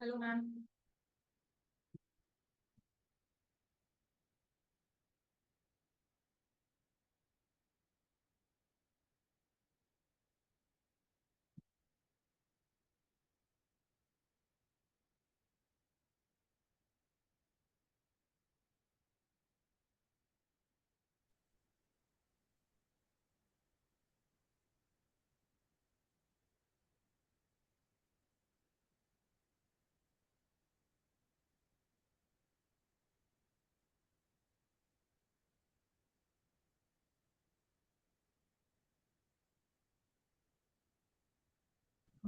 Hello, ma'am.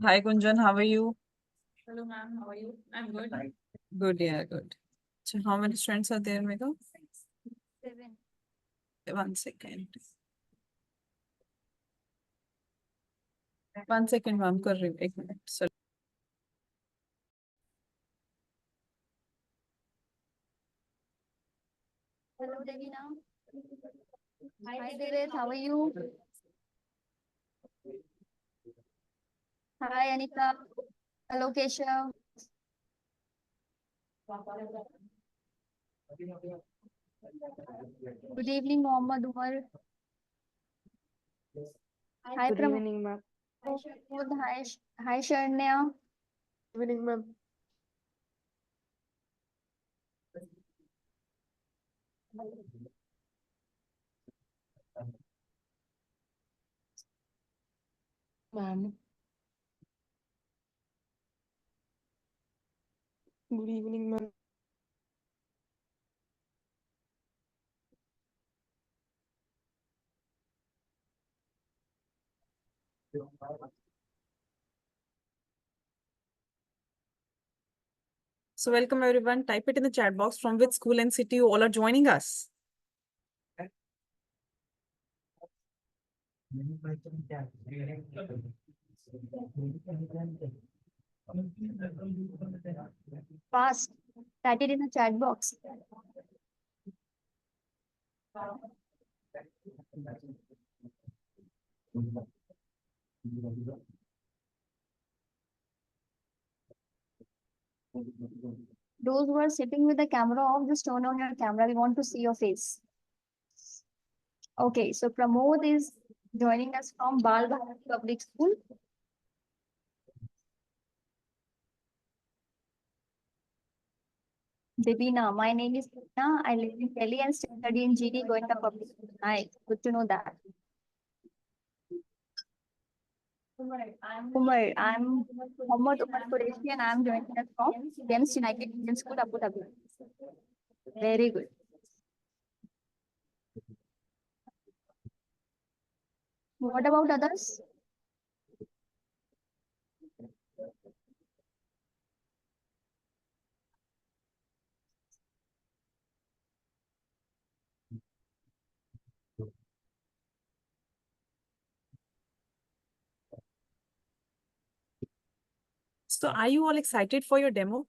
Hi Gunjan, how are you? Hello, ma'am. How are you? I'm good. Good, yeah, good. So how many students are there, Mega? 7. 1 second. 1 second, ma'am, कर रही हूँ 1 minute. Sorry. Hello, Devina. Hi, Devet. How are you? Hi, Anika. Hello, Keshav. Good evening, Mohammed Umar. Hi, Good evening, ma'am. Pramod. Hi, Sharnya. Good evening, ma'am. Ma'am. Good evening, ma'am. So welcome everyone. Type it in the chat box from which school and city you all are joining us. Fast. Type it in the chat box. Those who are sitting with the camera off, just turn on your camera. We want to see your face. Okay, so Pramod is joining us from Bal Bharat Public School. Devina, my name is Devina. I live in Delhi and study in GD Goenka Public School. Hi, good to know that. I'm Muhammad Umar Qureshi and I'm joining us from Gens United Indian School, Abu Dhabi. Very good. What about others? So are you all excited for your demo?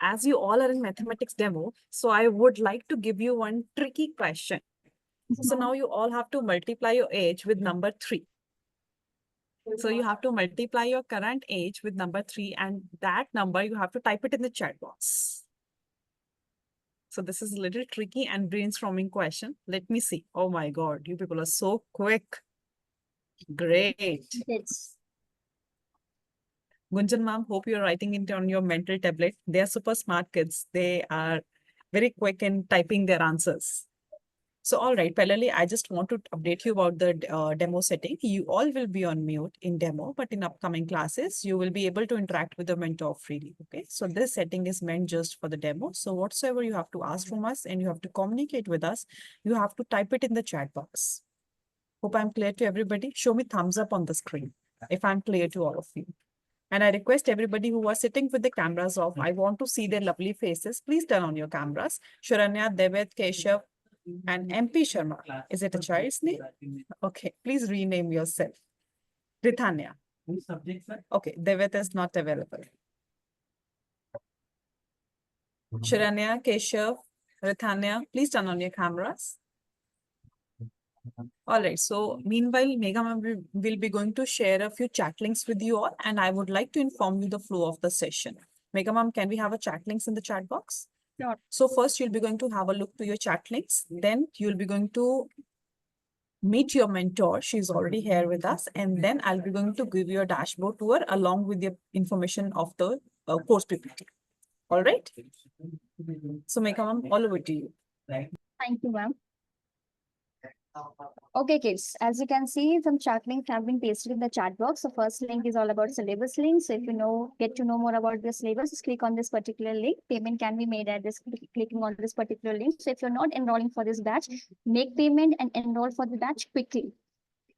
As you all are in mathematics demo, so I would like to give you one tricky question. So now you all have to multiply your age with number 3. So you have to multiply your current age with number 3 and that number you have to type it in the chat box. So this is a little tricky and brainstorming question. Let me see. Oh my God, you people are so quick. Great. Yes. Gunjan ma'am, hope you're writing it on your mental tablet. They are super smart kids. They are very quick in typing their answers. So, all right, Pelali, I just want to update you about the demo setting. You all will be on mute in demo, but in upcoming classes, you will be able to interact with the mentor freely. Okay, so this setting is meant just for the demo. So whatsoever you have to ask from us and you have to communicate with us, you have to type it in the chat box. Hope I'm clear to everybody. Show me thumbs up on the screen if I'm clear to all of you. And I request everybody who are sitting with the cameras off, I want to see their lovely faces. Please turn on your cameras. Sharanya, Devet, Keshav, and MP Sharma. Is it a child's name? Okay, please rename yourself. Rithanya. Okay, Devet is not available. Sharanya, Keshav, Rithanya, please turn on your cameras. All right. So meanwhile, Megha ma'am will be going to share a few chat links with you all, and I would like to inform you the flow of the session. Megha ma'am, can we have a chat links in the chat box? Sure. So first you'll be going to have a look to your chat links. Then you'll be going to meet your mentor. She's already here with us. And then I'll be going to give you a dashboard tour along with the information of the course PPT. All right. So Megha ma'am, all over to you. Thank you, ma'am. Okay, kids, as you can see, some chat links have been pasted in the chat box. The first link is all about syllabus link. So if you get to know more about the syllabus, just click on this particular link. Payment can be made at this clicking on this particular link. So if you're not enrolling for this batch, make payment and enroll for the batch quickly.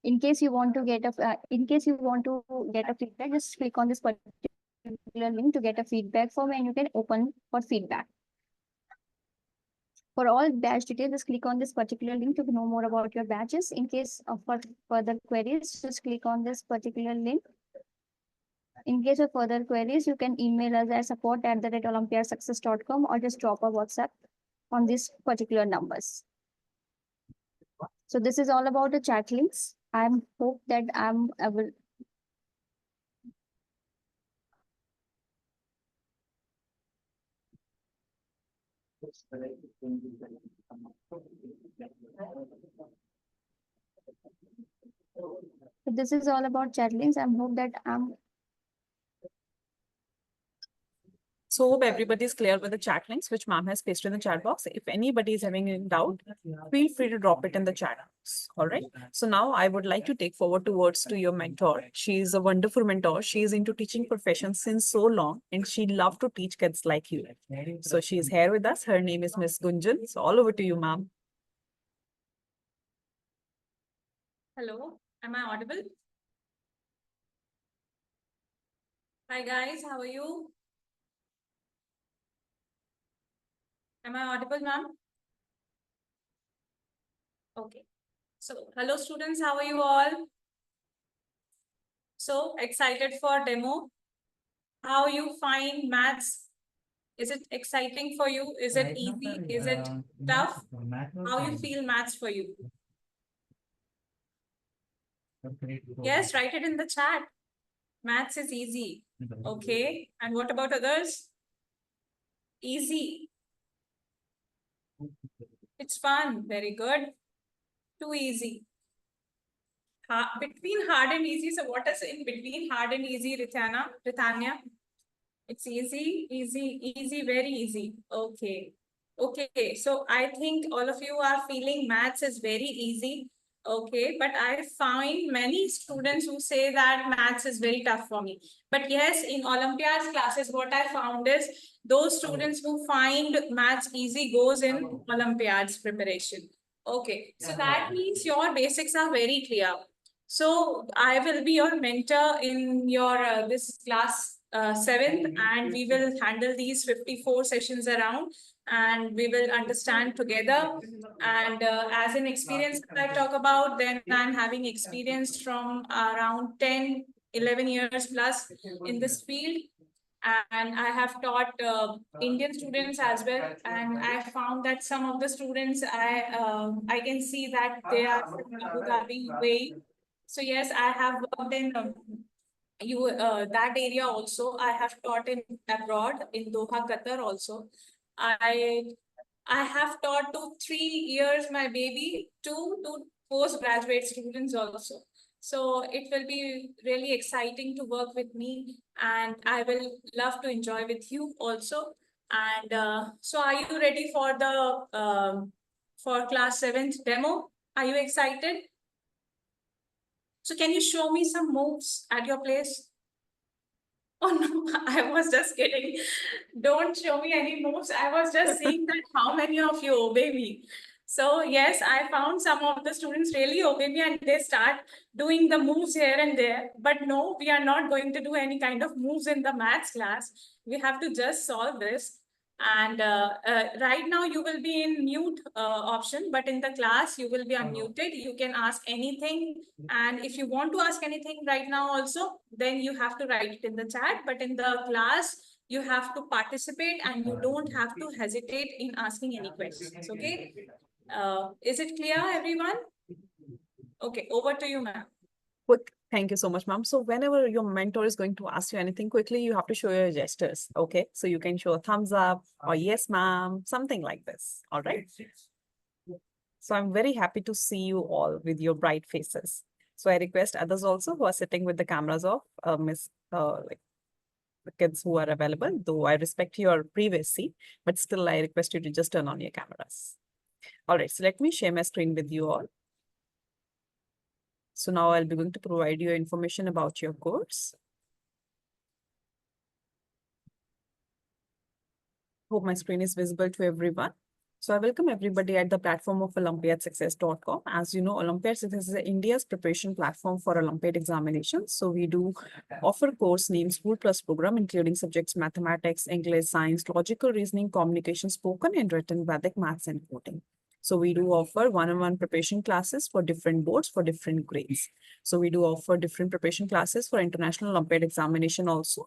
In case you want to get a feedback, just click on this particular link to get a feedback form, and you can open for feedback. For all batch details, just click on this particular link to know more about your batches. In case of further queries, just click on this particular link. In case of further queries, you can email us at support@olympiadsuccess.com or just drop a WhatsApp on these particular numbers. So this is all about the chat links. I hope that I will. So this is all about chat links. I hope that So hope everybody is clear with the chat links which ma'am has pasted in the chat box. If anybody is having any doubt, feel free to drop it in the chat box. All right. So now I would like to take forward towards to your mentor. She is a wonderful mentor. She is into teaching profession since so long, and she loves to teach kids like you. So she is here with us. Her name is Miss Gunjan. So all over to you, ma'am. Hello, am I audible? Hi guys, how are you? Am I audible, ma'am? Okay. So, hello students, how are you all? So excited for demo. How you find maths? Is it exciting for you? Is it easy? Is it tough? How you feel maths for you? Yes, write it in the chat. Maths is easy. Okay. And what about others? Easy. It's fun. Very good. Too easy. Between hard and easy. So what is in between hard and easy, Ritanya? It's easy, very easy. Okay. Okay. So I think all of you are feeling maths is very easy. Okay. But I find many students who say that maths is very tough for me. But yes, in Olympiad classes, what I found is those students who find maths easy goes in Olympiads preparation. Okay. So that means your basics are very clear. So I will be your mentor in your this class 7th, and we will handle these 54 sessions around, and we will understand together. And as an experience that I talk about, then I'm having experience from around 10, 11 years plus in this field. And I have taught Indian students as well. And I found that some of the students, I can see that they are from Abu Dhabi, UAE. So yes, I have worked in that area also. I have taught in abroad in Doha, Qatar also. I I have taught to 3 years my baby to postgraduate students also. So it will be really exciting to work with me, and I will love to enjoy with you also. And so are you ready for the for class 7th demo? Are you excited? So can you show me some moves at your place? Oh no, I was just kidding. Don't show me any moves. I was just seeing that how many of you obey me. So yes, I found some of the students really obey me and they start doing the moves here and there. But no, we are not going to do any kind of moves in the maths class. We have to just solve this. And right now you will be in mute option, but in the class you will be unmuted. You can ask anything. And if you want to ask anything right now also, then you have to write it in the chat. But in the class, you have to participate and you don't have to hesitate in asking any questions. Okay. Is it clear, everyone? Okay, over to you, ma'am. Quick, thank you so much, ma'am. So whenever your mentor is going to ask you anything quickly, you have to show your gestures. Okay, so you can show a thumbs up or yes, ma'am, something like this. All right. So I'm very happy to see you all with your bright faces. So I request others also who are sitting with the cameras off, like the kids who are available, though I respect your privacy, but still I request you to just turn on your cameras. All right, so let me share my screen with you all. So now I'll be going to provide you information about your course. Hope my screen is visible to everyone. So I welcome everybody at the platform of OlympiadSuccess.com. As you know, Olympiad Success is India's preparation platform for Olympiad examinations. So we do offer course named School Plus program, including subjects mathematics, English, science, logical reasoning, communication, spoken and written, Vedic maths and coding. So we do offer one-on-one preparation classes for different boards for different grades. So we do offer different preparation classes for International Olympiad examination also.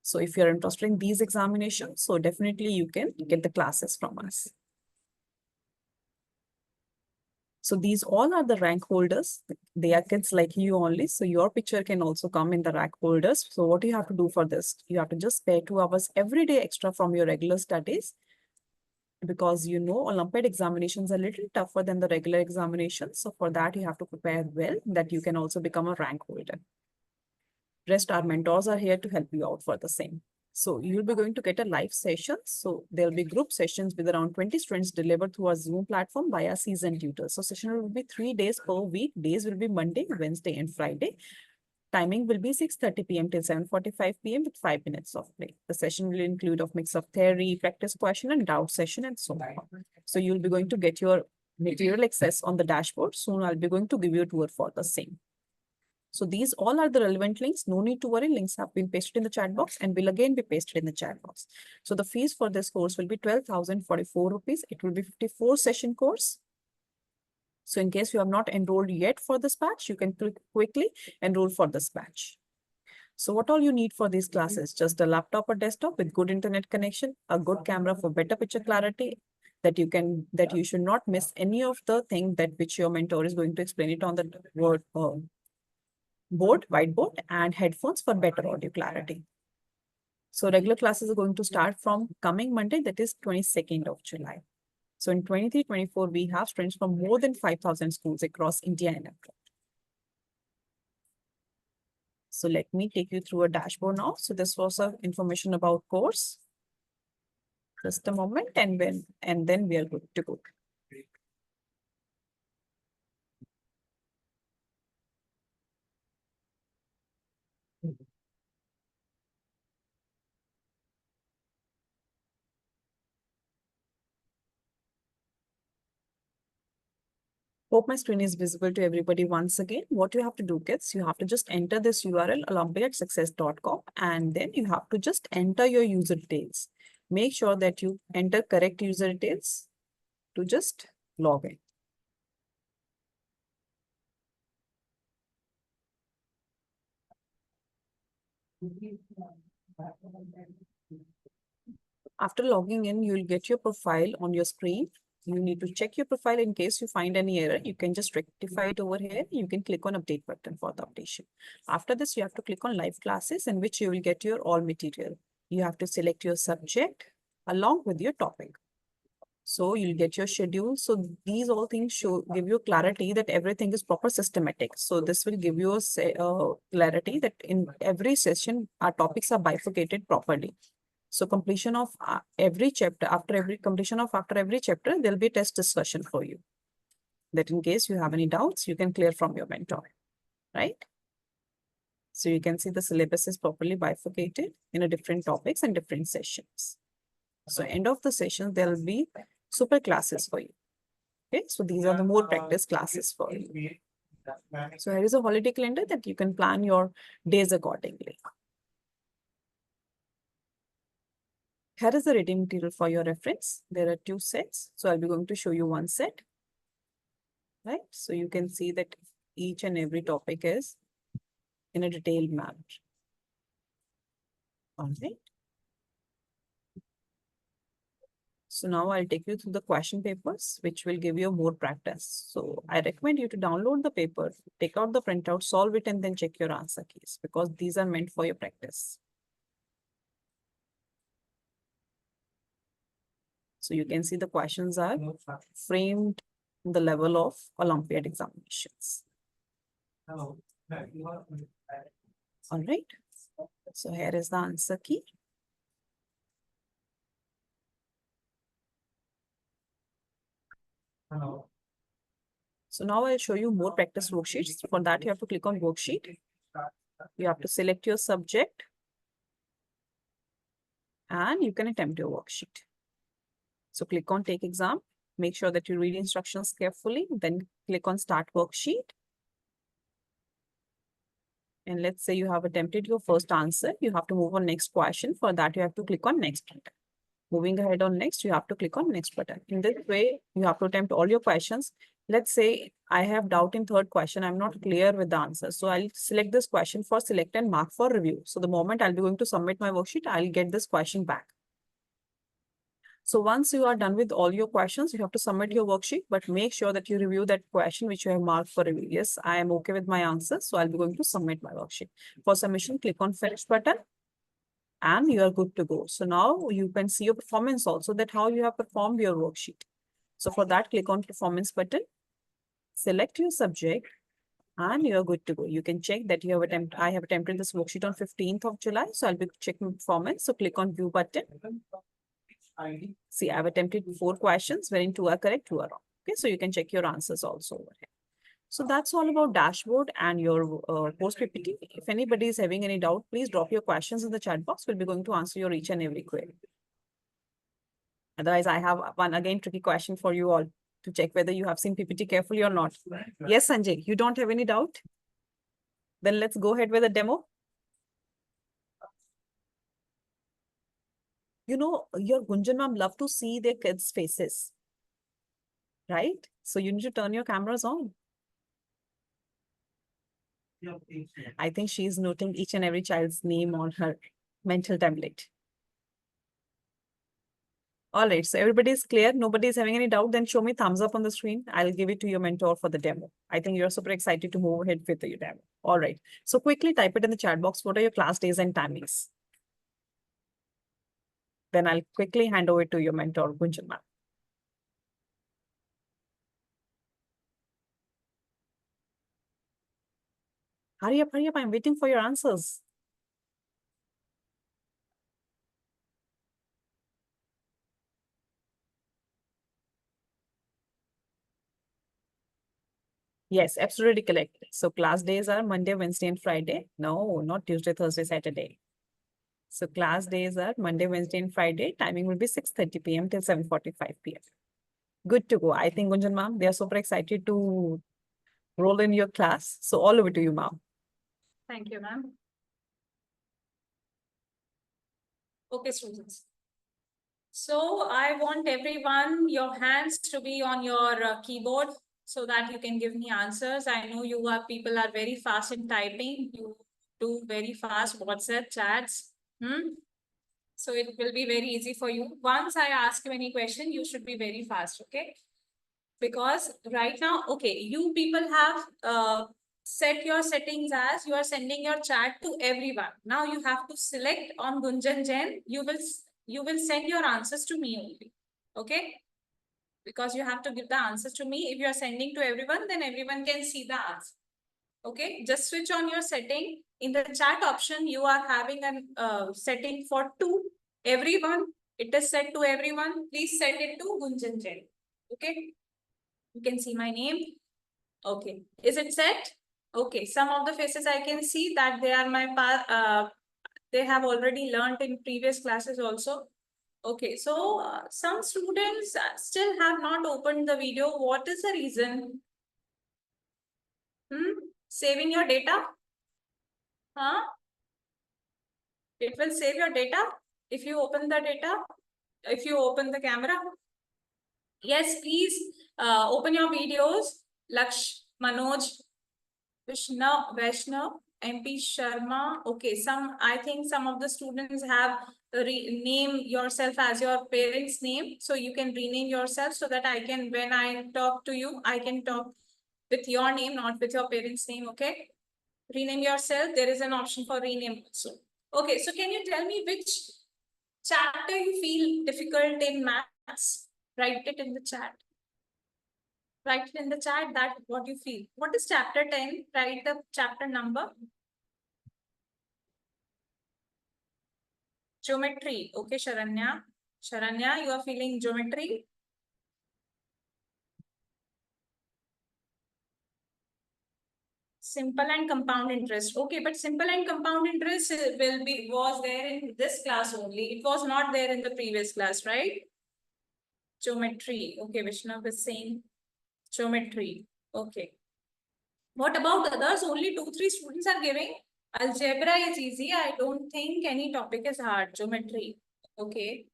So if you're interested in these examinations, so definitely you can get the classes from us. So these all are the rank holders. They are kids like you only. So your picture can also come in the rank holders. So what you have to do for this, you have to just spare 2 hours every day extra from your regular studies. Because you know, Olympiad examinations are a little tougher than the regular examinations. So for that, you have to prepare well, that you can also become a rank holder. Rest, our mentors are here to help you out for the same. So you'll be going to get a live session. So there'll be group sessions with around 20 students delivered through our Zoom platform by our seasoned tutors. So session will be 3 days per week. Days will be Monday, Wednesday, and Friday. Timing will be 6:30 p.m. till 7:45 p.m. with 5 minutes of break. The session will include a mix of theory, practice question, and doubt session, and so on. So you'll be going to get your material access on the dashboard. Soon I'll be going to give you a tour for the same. So these all are the relevant links. No need to worry. Links have been pasted in the chat box and will again be pasted in the chat box. So the fees for this course will be 12,044 rupees. It will be 54 session course. So in case you have not enrolled yet for this batch, you can quickly enroll for this batch. So what all you need for these classes? Just a laptop or desktop with good internet connection, a good camera for better picture clarity, that you should not miss any of the thing that which your mentor is going to explain it on the whiteboard, and headphones for better audio clarity. So regular classes are going to start from coming Monday, that is 22nd of July. So in 23-24, we have students from more than 5,000 schools across India and abroad. So let me take you through a dashboard now. So this was information about course. Just a moment, and then we are good to go. Hope my screen is visible to everybody once again. What you have to do, kids, you have to just enter this URL, olympiadsuccess.com, and then you have to just enter your user details. Make sure that you enter correct user details to just log in. After logging in, you'll get your profile on your screen. You need to check your profile in case you find any error. You can just rectify it over here. You can click on update button for the updation. After this, you have to click on live classes, in which you will get your all material. You have to select your subject along with your topic. So you'll get your schedule. So these all things give you clarity that everything is proper systematic. So this will give you a clarity that in every session, our topics are bifurcated properly. So completion of every chapter, after every chapter, there'll be a test discussion for you. That in case you have any doubts, you can clear from your mentor, right? So you can see the syllabus is properly bifurcated in a different topics and different sessions. So end of the session, there'll be super classes for you. Okay, so these are the more practice classes for you. So here is a holiday calendar that you can plan your days accordingly. Here is the reading material for your reference. There are 2 sets. So I'll be going to show you one set. Right? So you can see that each and every topic is in a detailed manner. All right. So now I'll take you through the question papers, which will give you more practice. So I recommend you to download the paper, take out the printout, solve it, and then check your answer keys because these are meant for your practice. So you can see the questions are framed in the level of Olympiad examinations. All right. So here is the answer key. So now I'll show you more practice worksheets. For that, you have to click on worksheet. You have to select your subject and you can attempt your worksheet. So click on take exam. Make sure that you read instructions carefully. Then click on start worksheet. And let's say you have attempted your first answer. You have to move on next question. For that, you have to click on next button. Moving ahead on next, you have to click on next button. In this way, you have to attempt all your questions. Let's say I have doubt in third question. I'm not clear with the answer. So I'll select this question for select and mark for review. So the moment I'll be going to submit my worksheet, I'll get this question back. So once you are done with all your questions, you have to submit your worksheet, but make sure that you review that question which you have marked for review. Yes, I am okay with my answers. So I'll be going to submit my worksheet. For submission, click on finish button. And you are good to go. So now you can see your performance also, that how you have performed your worksheet. So for that, click on performance button, select your subject, and you are good to go. You can check that you have attempted. I have attempted this worksheet on 15th of July. So I'll be checking performance. So click on view button. See, I've attempted 4 questions, wherein 2 are correct, 2 are wrong. Okay, so you can check your answers also over here. So that's all about dashboard and your course PPT. If anybody is having any doubt, please drop your questions in the chat box. We'll be going to answer your each and every query. Otherwise, I have one again tricky question for you all to check whether you have seen PPT carefully or not. Yes, Sanjay, you don't have any doubt? Then let's go ahead with the demo. You know, your Gunjan Ma'am love to see their kids' faces, right? So you need to turn your cameras on. I think she is noting each and every child's name on her mental template. All right, so everybody is clear. Nobody is having any doubt. Then show me thumbs up on the screen. I'll give it to your mentor for the demo. I think you're super excited to move ahead with your demo. All right, so quickly type it in the chat box. What are your class days and timings? Then I'll quickly hand over to your mentor, Gunjan Ma'am. Hurry up, I'm waiting for your answers. Yes, absolutely correct. So class days are Monday, Wednesday, and Friday. No, not Tuesday, Thursday, Saturday. So class days are Monday, Wednesday, and Friday. Timing will be 6:30 p.m. till 7:45 p.m. Good to go. I think Gunjan Ma'am, they are super excited to roll in your class. So all over to you, Ma'am. Thank you, ma'am. Okay, students. So I want everyone, your hands to be on your keyboard so that you can give me answers. I know people are very fast in typing. You do very fast WhatsApp chats. So it will be very easy for you. Once I ask you any question, you should be very fast, okay? Because right now, okay, you people have set your settings as you are sending your chat to everyone. Now you have to select on Gunjan Jain. You will send your answers to me only, okay? Because you have to give the answers to me. If you are sending to everyone, then everyone can see the answer. Okay, just switch on your setting. In the chat option, you are having a setting for to everyone. It is set to everyone. Please set it to Gunjan Jain. Okay, you can see my name. Okay, is it set? Okay, some of the faces I can see that they are they have already learned in previous classes also. Okay, so some students still have not opened the video. What is the reason? Saving your data? Huh? It will save your data if you open the data, if you open the camera. Yes, please open your videos. Laksh, Manoj, Vaishnav, MP Sharma. Okay, I think some of the students have rename yourself as your parents' name. So you can rename yourself so that I can, when I talk to you, I can talk with your name, not with your parents' name. Okay. Rename yourself. There is an option for rename also. Okay. So can you tell me which chapter you feel difficult in maths? Write it in the chat. Write it in the chat that what you feel. What is chapter 10? Write the chapter number. Geometry. Okay, Sharanya. Sharanya, you are feeling geometry? Simple and compound interest. Okay, but simple and compound interest was there in this class only. It was not there in the previous class, right? Geometry. Okay, Vishnu is saying geometry. Okay. What about others? Only 2-3 students are giving. Algebra is easy. I don't think any topic is hard. Geometry. Okay.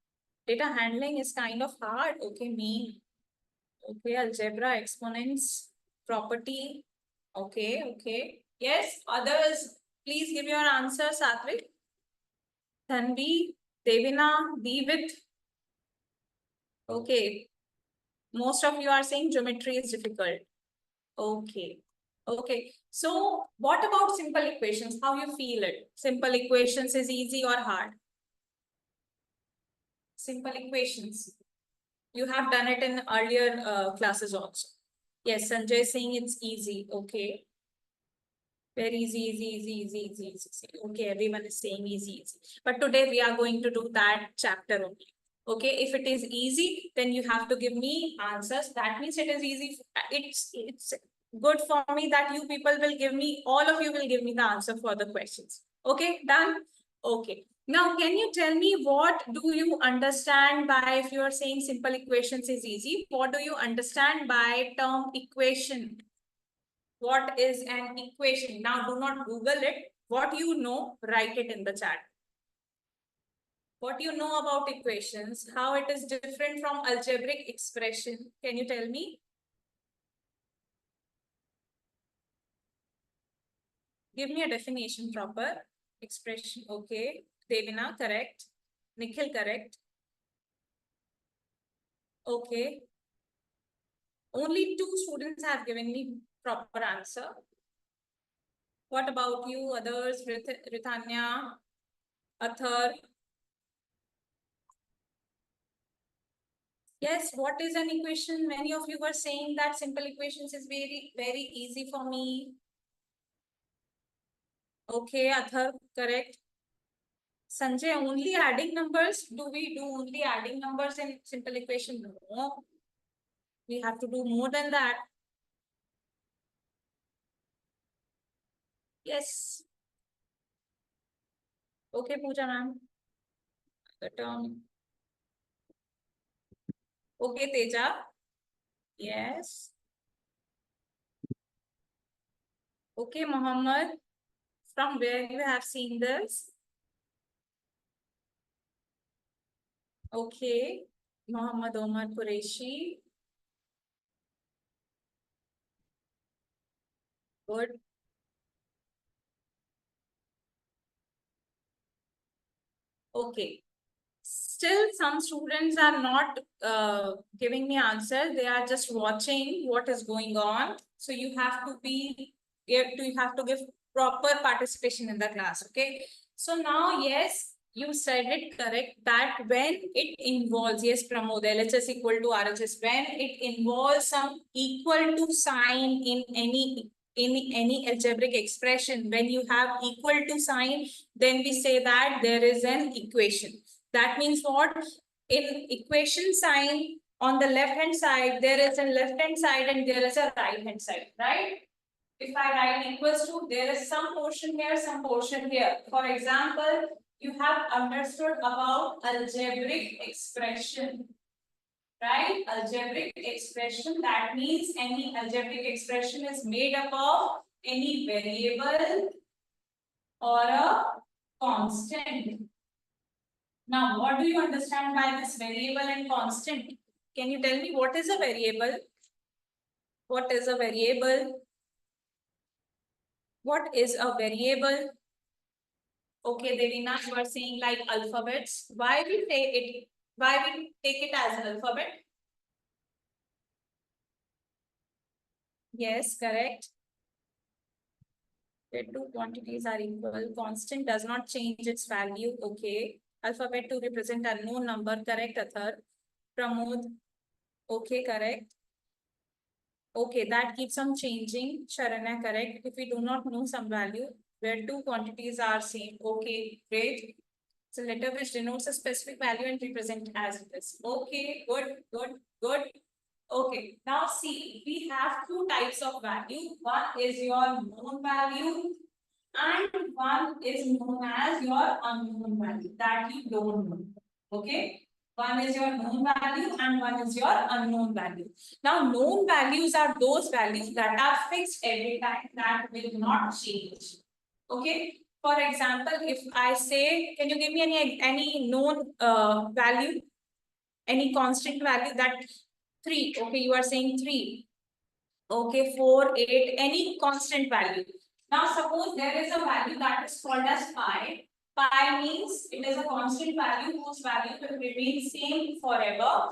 Data handling is kind of hard. Okay, me. Okay, algebra, exponents, property. Okay, okay. Yes, others, please give your answer, Satvik. Tanvi, Devina, Devit. Okay. Most of you are saying geometry is difficult. Okay. Okay. So what about simple equations? How you feel it? Simple equations is easy or hard? Simple equations. You have done it in earlier classes also. Yes, Sanjay is saying it's easy. Okay. Very easy, easy. Okay, everyone is saying easy. But today we are going to do that chapter only. Okay, if it is easy, then you have to give me answers. That means it is easy. It's good for me that you people will give me, all of you will give me the answer for the questions. Okay, done? Okay. Now, can you tell me what do you understand by, if you are saying simple equations is easy, what do you understand by term equation? What is an equation? Now, do not Google it. What you know, write it in the chat. What you know about equations, how it is different from algebraic expression. Can you tell me? Give me a definition proper. Expression, okay. Devina, correct. Nikhil, correct. Okay. Only 2 students have given me proper answer. What about you, others? Ritanya, Athar? Yes, what is an equation? Many of you were saying that simple equations is very easy for me. Okay, Athar, correct. Sanjay, only adding numbers? Do we do only adding numbers in simple equation? No. We have to do more than that. Yes. Okay, Pooja ma'am. The term. Okay, Teja. Yes. Okay, Mohammed. From where you have seen this? Okay. Mohammed Omar Qureshi. Good. Okay. Still, some students are not giving me answer. They are just watching what is going on. So you have to give proper participation in the class. Okay. So now, yes, you said it correct that when it involves, yes, Pramod, LHS equal to RHS, when it involves some equal to sign in any algebraic expression, when you have equal to sign, then we say that there is an equation. That means what? In equation sign, on the left hand side, there is a left hand side and there is a right hand side, right? If I write equals to, there is some portion here, some portion here. For example, you have understood about algebraic expression, right? Algebraic expression, that means any algebraic expression is made up of any variable or a constant. Now, what do you understand by this variable and constant? Can you tell me what is a variable? What is a variable? What is a variable? Okay, Devina, you are saying like alphabets. Why we take it as alphabet? Yes, correct. The two quantities are equal. Constant does not change its value. Okay. Alphabet to represent unknown number. Correct, Athar. Pramod. Okay, correct. Okay, that keeps on changing. Sharanya, correct. If we do not know some value, where two quantities are same. Okay, great. So letter which denotes a specific value and represent as this. Okay, good. Okay, now see, we have two types of value. One is your known value and one is known as your unknown value that you don't know. Okay. One is your known value and one is your unknown value. Now, known values are those values that are fixed every time, that will not change. Okay. For example, if I say, can you give me any known value, any constant value? That 3. Okay, you are saying 3. Okay, 4, 8, any constant value. Now, suppose there is a value that is called as pi. Pi means it is a constant value whose value will remain same forever.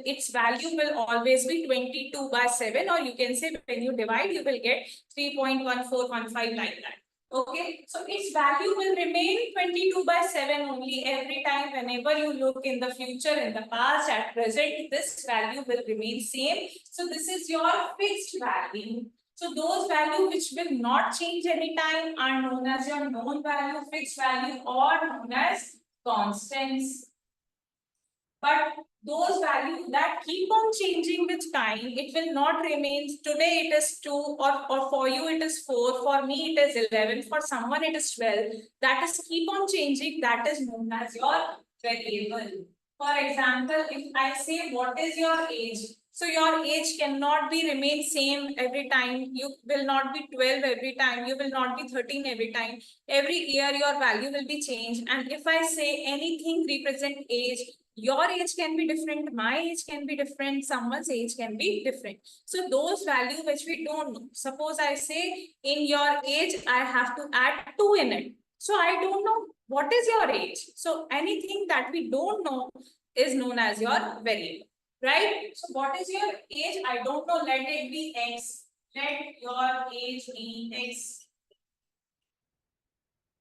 Its value will always be 22/7, or you can say when you divide, you will get 3.1415 like that. Okay, so its value will remain 22/7 only every time. Whenever you look in the future, in the past, at present, this value will remain same. So this is your fixed value. So those values which will not change anytime are known as your known value, fixed value, or known as constants. But those values that keep on changing with time, it will not remain. Today it is 2, or for you it is 4, for me it is 11, for someone it is 12. That is keep on changing, that is known as your variable. For example, if I say what is your age? So your age cannot be remain same every time. You will not be 12 every time. You will not be 13 every time. Every year your value will be changed. And if I say anything represent age, your age can be different, my age can be different, someone's age can be different. So those values which we don't know. Suppose I say in your age, I have to add 2 in it. So I don't know what is your age. So anything that we don't know is known as your variable, right? So what is your age? I don't know. Let it be X. Let your age be X.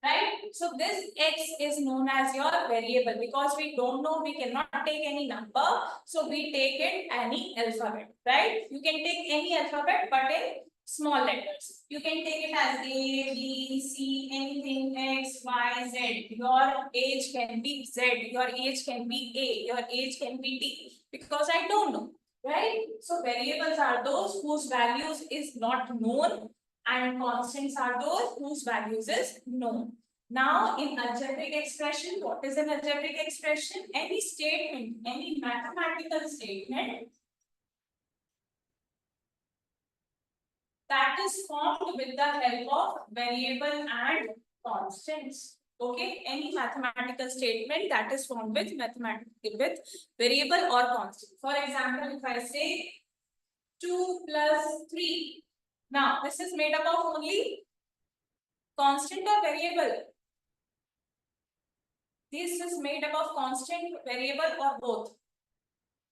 Right? So this X is known as your variable because we don't know, we cannot take any number. So we take it any alphabet, right? You can take any alphabet, but in small letters. You can take it as A, B, C, anything, X, Y, Z. Your age can be Z, your age can be A, your age can be D, because I don't know, right? So variables are those whose values is not known, and constants are those whose values is known. Now, in algebraic expression, what is an algebraic expression? Any statement, any mathematical statement that is formed with the help of variable and constants. Okay, any mathematical statement that is formed with variable or constant. For example, if I say 2 plus 3. Now, this is made up of only constant or variable? This is made up of constant, variable, or both?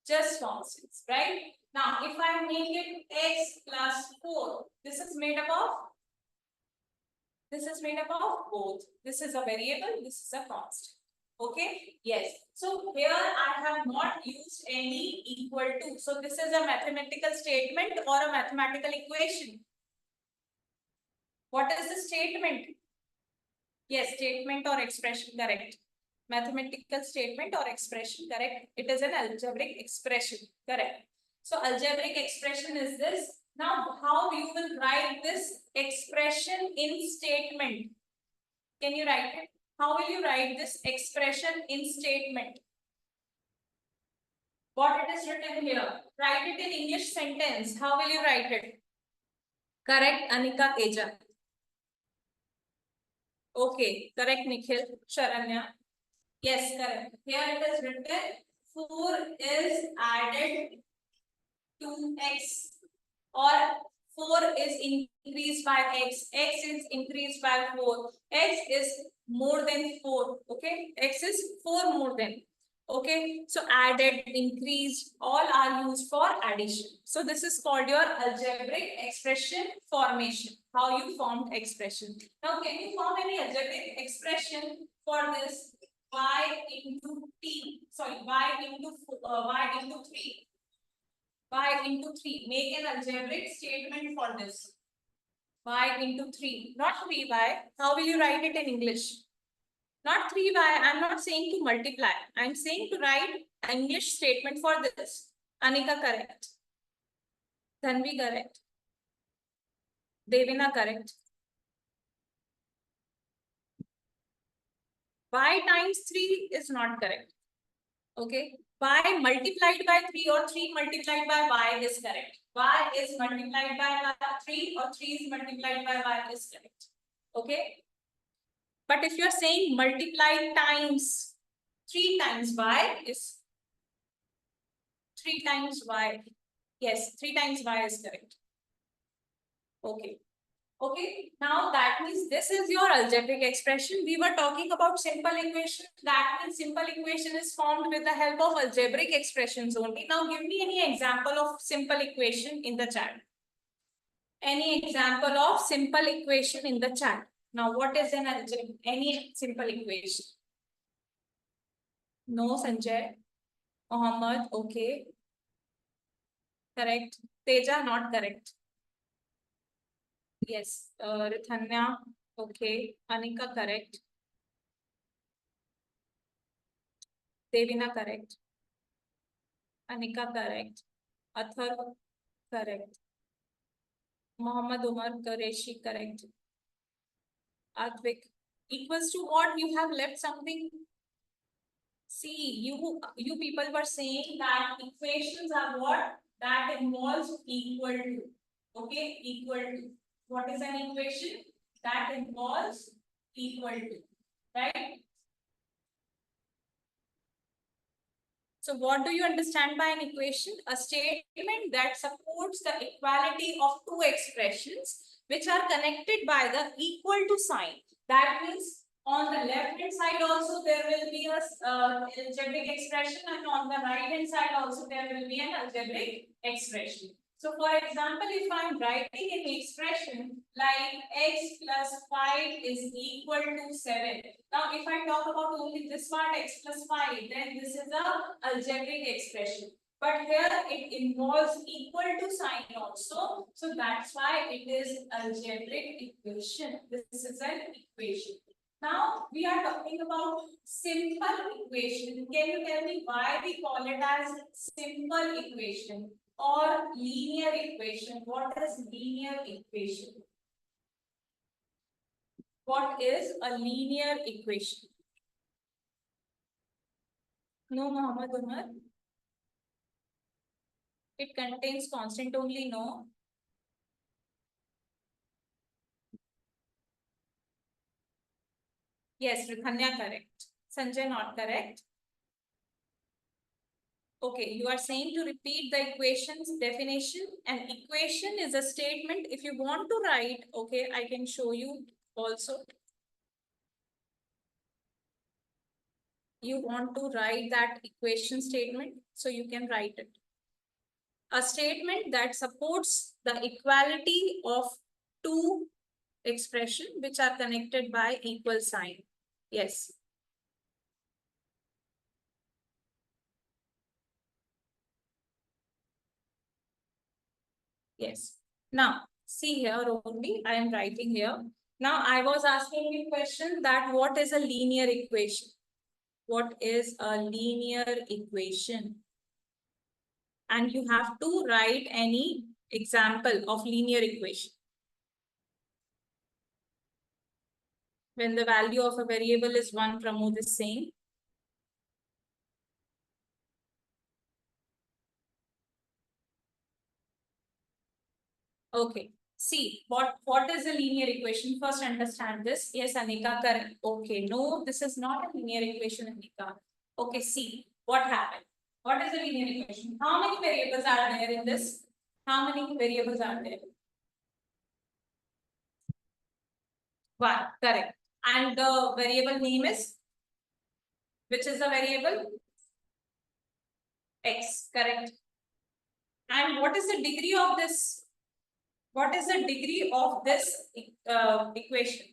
Just constants, right? Now, if I make it x plus 4, this is made up of? This is made up of both. This is a variable, this is a constant. Okay, yes. So here I have not used any equal to. So this is a mathematical statement or a mathematical equation. What is the statement? Yes, statement or expression, correct. Mathematical statement or expression, correct. It is an algebraic expression, correct. So algebraic expression is this. Now, how you will write this expression in statement? Can you write it? How will you write this expression in statement? What it is written here? Write it in English sentence. How will you write it? Correct, Anika Teja. Okay, correct, Nikhil. Sharanya. Yes, correct. Here it is written 4 is added to x, or 4 is increased by x, x is increased by 4, x is more than 4, okay, x is 4 more than, okay, so added, increased, all are used for addition. So this is called your algebraic expression formation, how you formed expression. Now can you form any algebraic expression for this y into t, sorry, y into 3, y into 3, make an algebraic statement for this, y into 3, not 3y, how will you write it in English? Not 3y, I'm not saying to multiply. I'm saying to write an English statement for this. Anika correct. Dhanvi correct. Devina correct. Y times 3 is not correct. Okay. Y multiplied by 3 or 3 multiplied by y is correct. Y is multiplied by 3 or 3 is multiplied by y is correct. Okay. But if you're saying multiply times 3 times y is 3 times y. Yes, 3 times y is correct. Okay. Okay. Now that means this is your algebraic expression. We were talking about simple equation. That means simple equation is formed with the help of algebraic expressions only. Now give me any example of simple equation in the chat. Any example of simple equation in the chat. Now what is an algebraic? Any simple equation? No, Sanjay. Mohammed, okay. Correct. Teja, not correct. Yes. Rithanya, okay. Anika, correct. Devina, correct. Anika, correct. Athar, correct. Muhammad Umar, Qureshi, correct. Advik, equals to what? You have left something. See, you people were saying that equations are what? That involves equal to. Okay, equal to. What is an equation? That involves equal to. Right? So what do you understand by an equation? A statement that supports the equality of two expressions which are connected by the equal to sign. That means on the left hand side also there will be a algebraic expression, and on the right hand side also there will be an algebraic expression. So for example, if I am writing an expression like x plus 5 is equal to 7. Now if I talk about only this part, x plus 5, then this is a algebraic expression. But here it involves equal to sign also. So that's why it is algebraic equation. This is an equation. Now we are talking about simple equation. Can you tell me why we call it as simple equation or linear equation? What is linear equation? What is a linear equation? No, Muhammad Umar. It contains constant only, no. Yes, Rithanya correct. Sanjay not correct. Okay, you are saying to repeat the equation's definition. An equation is a statement. If you want to write, okay, I can show you also. You want to write that equation statement, so you can write it. A statement that supports the equality of two expressions which are connected by equal sign. Yes. Yes. Now, see here only, I am writing here. Now, I was asking you question that what is a linear equation? What is a linear equation? And you have to write any example of linear equation. When the value of a variable is 1, Pramod is saying. Okay. See, what is a linear equation? First understand this. Yes, Anika, correct. Okay, no, this is not a linear equation, Anika. Okay, see, what happened? What is a linear equation? How many variables are there in this? How many variables are there? 1, correct. And the variable name is? Which is the variable? X, correct. And what is the degree of this? What is the degree of this equation?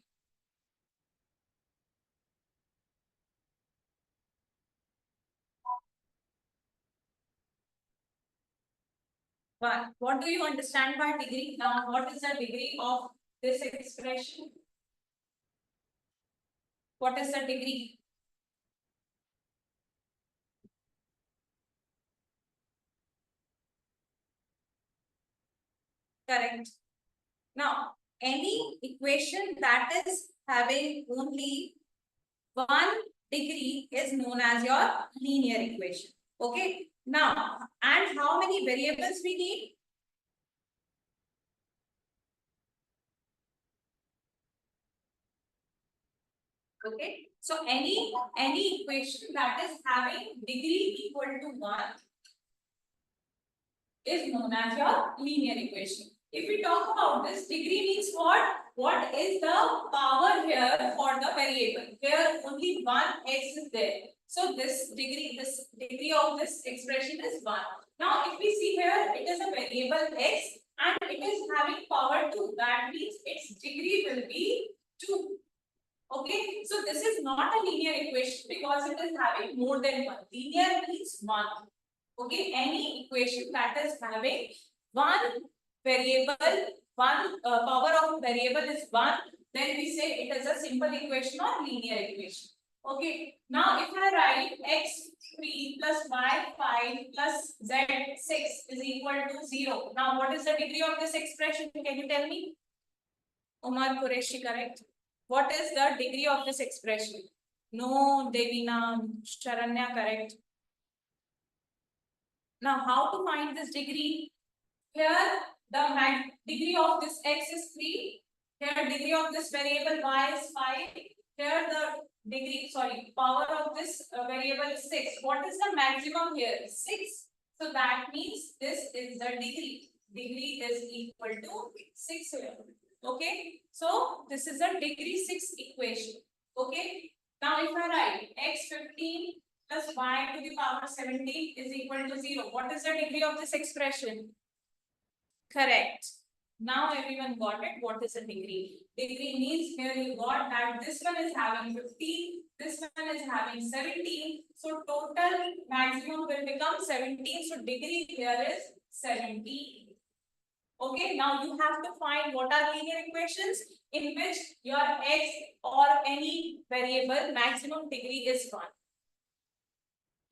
One. What do you understand by degree? Now, what is the degree of this expression? What is the degree? Correct. Now, any equation that is having only one degree is known as your linear equation. Okay. Now, and how many variables we need? Okay. So any equation that is having degree equal to 1 is known as your linear equation. If we talk about this, degree means what? What is the power here for the variable? Here only one x is there. So this degree of this expression is 1. Now if we see here, it is a variable x and it is having power 2. That means its degree will be 2. Okay, so this is not a linear equation because it is having more than 1. Linear means 1. Okay, any equation that is having one variable, one power of variable is 1, then we say it is a simple equation or linear equation. Okay, now if I write x3 plus y5 plus z6 is equal to 0. Now what is the degree of this expression? Can you tell me? Omar Qureshi, correct. What is the degree of this expression? No, Devina, Sharanya, correct. Now, how to find this degree? Here, the degree of this x is 3. Here, degree of this variable y is 5. Here, the degree, power of this variable is 6. What is the maximum here? 6. So, that means this is the degree. Degree is equal to 6 here. Okay. So, this is a degree 6 equation. Okay. Now, if I write x15 plus y to the power 17 is equal to 0. What is the degree of this expression? Correct. Now everyone got it. What is a degree? Degree means here you got that this one is having 15, this one is having 17. So total maximum will become 17. So degree here is 17. Okay, now you have to find what are linear equations in which your x or any variable maximum degree is 1.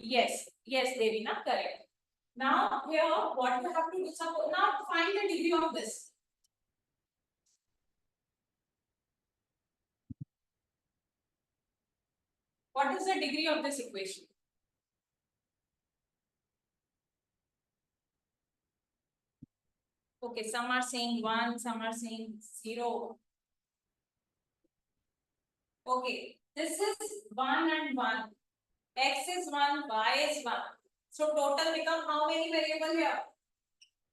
Yes, Devina, correct. Now here, what you have to do? Suppose now find the degree of this. What is the degree of this equation? Okay, some are saying 1, some are saying 0. Okay, this is 1 and 1. X is 1, y is 1. So total become how many variable here?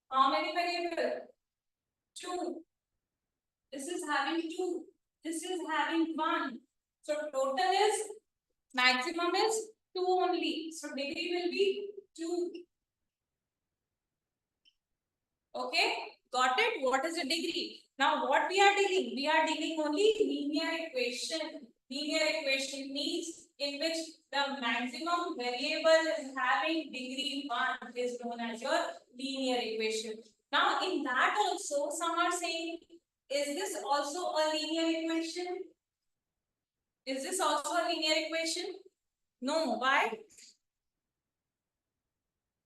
How many variable? 2. This is having 2. This is having 1. So total is maximum is 2 only. So degree will be 2. Okay, got it? What is the degree? Now what we are dealing? We are dealing only linear equation. Linear equation means in which the maximum variable is having degree 1 is known as your linear equation. Now in that also some are saying, is this also a linear equation? Is this also a linear equation? No, why?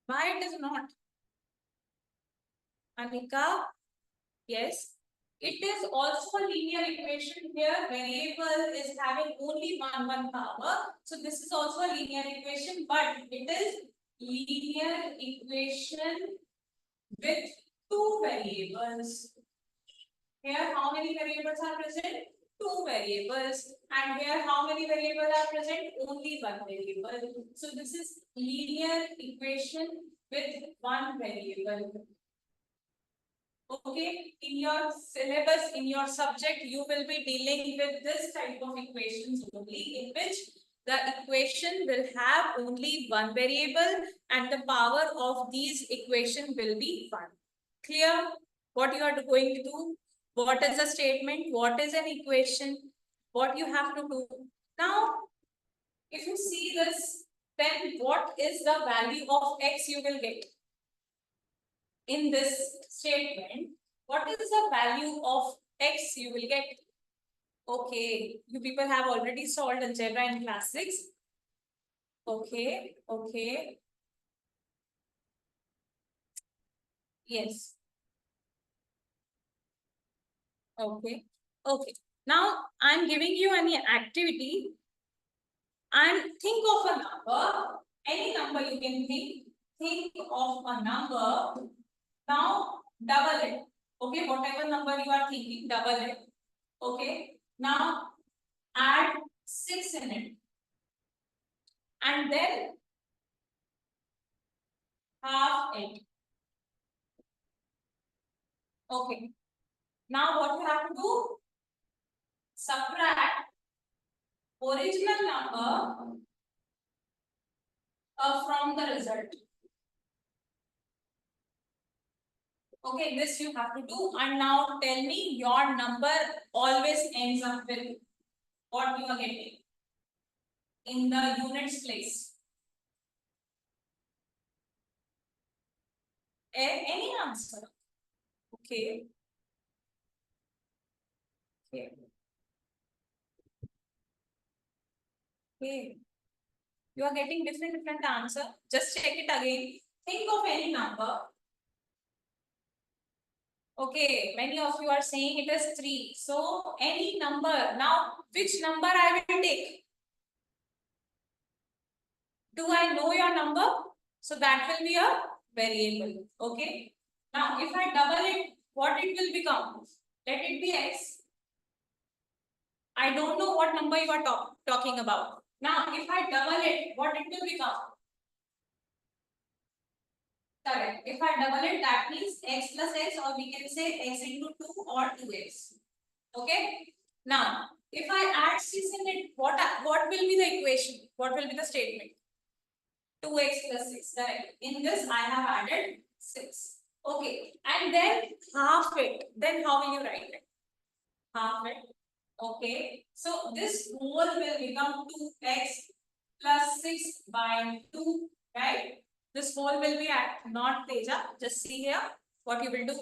Why it is not? Anika, yes. It is also a linear equation here. Variable is having only one power. So this is also a linear equation, but it is linear equation with 2 variables. Here, how many variables are present? 2 variables. And here, how many variables are present? Only 1 variable. So this is linear equation with 1 variable. Okay, in your syllabus, in your subject, you will be dealing with this type of equations only, in which the equation will have only one variable and the power of these equation will be 1. Clear what you are going to do? What is a statement? What is an equation? What you have to do? Now, if you see this, then what is the value of x you will get? In this statement, what is the value of x you will get? Okay, you people have already solved algebra in class 6. Okay, okay. Yes. Okay, okay. Now I'm giving you an activity and think of a number, any number you can think. Think of a number. Now double it. Okay, whatever number you are thinking, double it. Okay, now add 6 in it. And then half it. Okay. Now what you have to do? Subtract original number from the result. Okay, this you have to do. And now tell me your number always ends up with what you are getting in the units place. Any answer? Okay. Okay. Okay. You are getting different answer. Just check it again. Think of any number. Okay, many of you are saying it is 3. So any number. Now, which number I will take? Do I know your number? So that will be a variable. Okay. Now, if I double it, what it will become? Let it be x. I don't know what number you are talking about. Now, if I double it, what it will become? Correct. If I double it, that means x plus x, or we can say x into 2 or 2x. Okay. Now, if I add 6 in it, what will be the equation? What will be the statement? 2x plus 6. Correct. In this, I have added 6. Okay. And then half it. Then how will you write it? Half it. Okay. So this whole will become 2x plus 6 by 2. Right? This whole will be at not Teja. Just see here what you will do.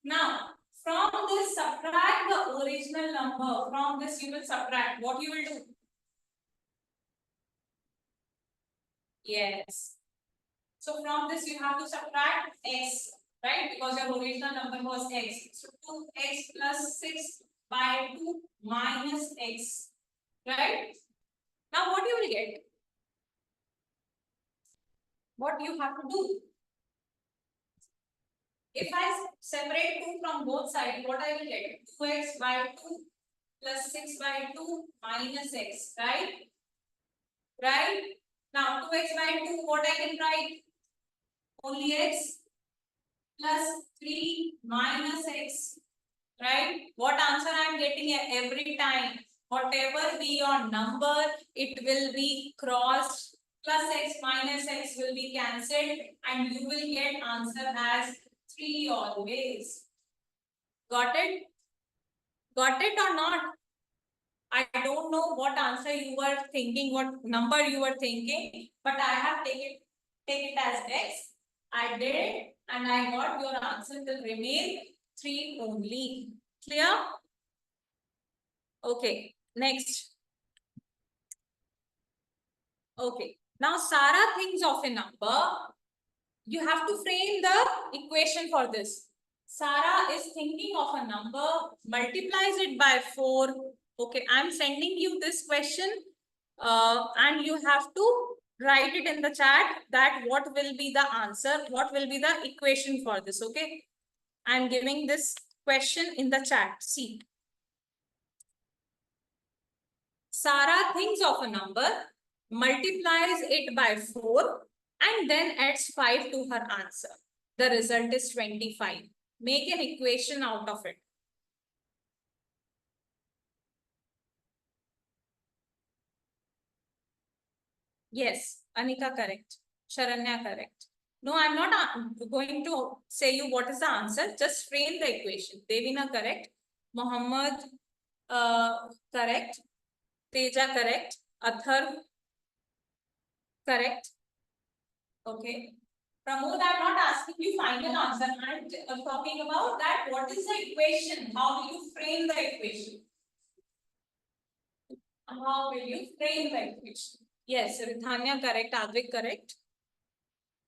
Now, from this, subtract the original number. From this, you will subtract. What you will do? Yes. So from this, you have to subtract x, right? Because your original number was x. So 2x plus 6 by 2 minus x, right? Now, what you will get? What you have to do? If I separate 2 from both sides, what I will get? 2x by 2 plus 6 by 2 minus x, right? Right? Now, 2x by 2, what I can write? Only x plus 3 minus x, right? What answer I am getting every time? Whatever be your number, it will be crossed. Plus x minus x will be cancelled and you will get answer as 3 always. Got it? Got it or not? I don't know what answer you were thinking, what number you were thinking, but I have take it as x. I did it and I got your answer will remain 3 only. Clear? Okay, next. Okay, now Sarah thinks of a number. You have to frame the equation for this. Sarah is thinking of a number, multiplies it by 4. Okay, I'm sending you this question and you have to write it in the chat that what will be the answer, what will be the equation for this, okay? I'm giving this question in the chat. See. Sarah thinks of a number, multiplies it by 4 and then adds 5 to her answer. The result is 25. Make an equation out of it. Yes, Anika correct. Sharanya correct. No, I'm not going to say you what is the answer. Just frame the equation. Devina correct. Muhammad correct. Teja correct. Athar correct. Okay. Pramod, I'm not asking you final answer. I'm talking about that. What is the equation? How do you frame the equation? How will you frame the equation? Yes, Rithanya correct. Advik correct.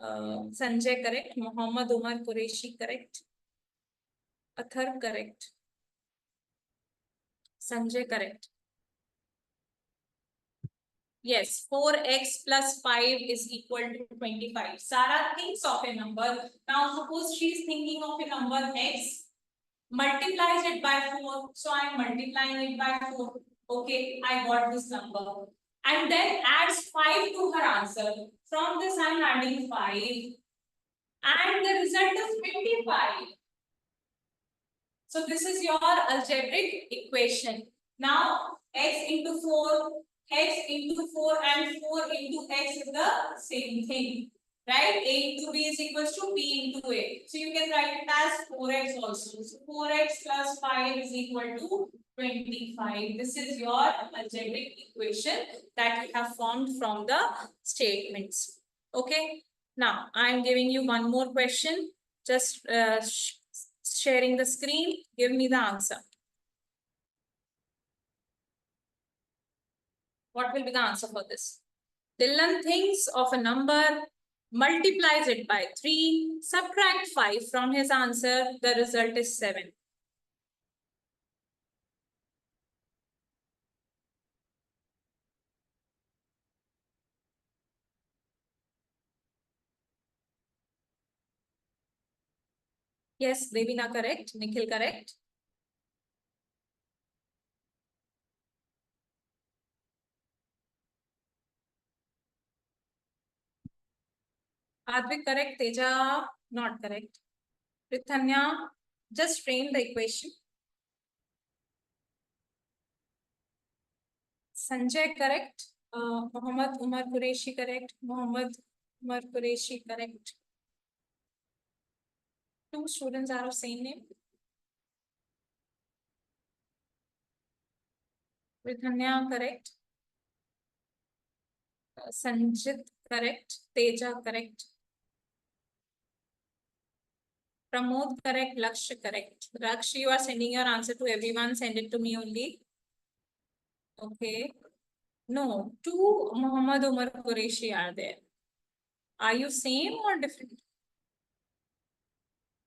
Sanjay correct. Muhammad Umar Qureshi correct. Athar correct. Sanjay correct. Yes, 4x plus 5 is equal to 25. Sarah thinks of a number. Now suppose she is thinking of a number x, multiplies it by 4. So I am multiplying it by 4. Okay, I got this number. And then adds 5 to her answer. From this I am adding 5. And the result is 25. So this is your algebraic equation. Now x into 4, x into 4 and 4 into x is the same thing. Right? A into b is equals to b into a. So you can write it as 4x also. So 4x plus 5 is equal to 25. This is your algebraic equation that you have formed from the statements. Okay. Now I am giving you one more question. Just sharing the screen. Give me the answer. What will be the answer for this? Dylan thinks of a number, multiplies it by 3, subtract 5 from his answer. The result is 7. Yes, Devina correct. Nikhil correct. Advik correct. Teja not correct. Prithanya, just frame the equation. Sanjay correct. Muhammad Umar Qureshi correct. Muhammad Umar Qureshi correct. 2 students are of same name. Prithanya correct. Sanjit correct. Teja correct. Pramod correct. Lakshya correct. Lakshya, you are sending your answer to everyone. Send it to me only. Okay. No, 2 Muhammad Umar Qureshi are there. Are you same or different?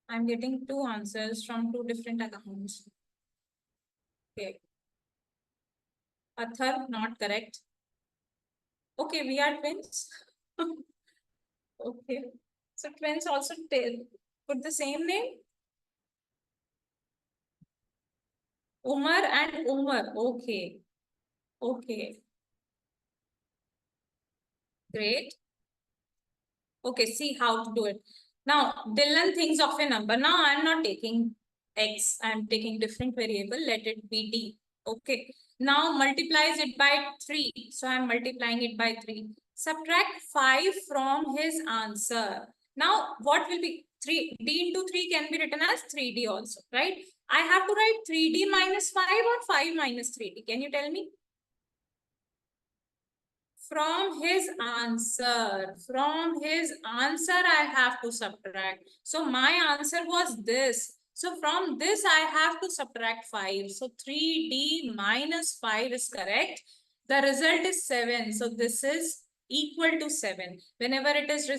I'm getting 2 answers from 2 different accounts. Okay. Athar, not correct. Okay, we are twins. Okay. So twins also put the same name. Umar and Umar. Okay. Okay. Great. Okay, see how to do it. Now, Dylan thinks of a number. Now, I'm not taking x. I'm taking different variable. Let it be d. Okay. Now, multiplies it by 3. So, I'm multiplying it by 3. Subtract 5 from his answer. Now, what will be 3? D into 3 can be written as 3D also, right? I have to write 3D minus 5 or 5 minus 3D. Can you tell me? From his answer, I have to subtract. So my answer was this. So from this, I have to subtract 5. So 3D minus 5 is correct. The result is 7. So this is equal to 7. Whenever it is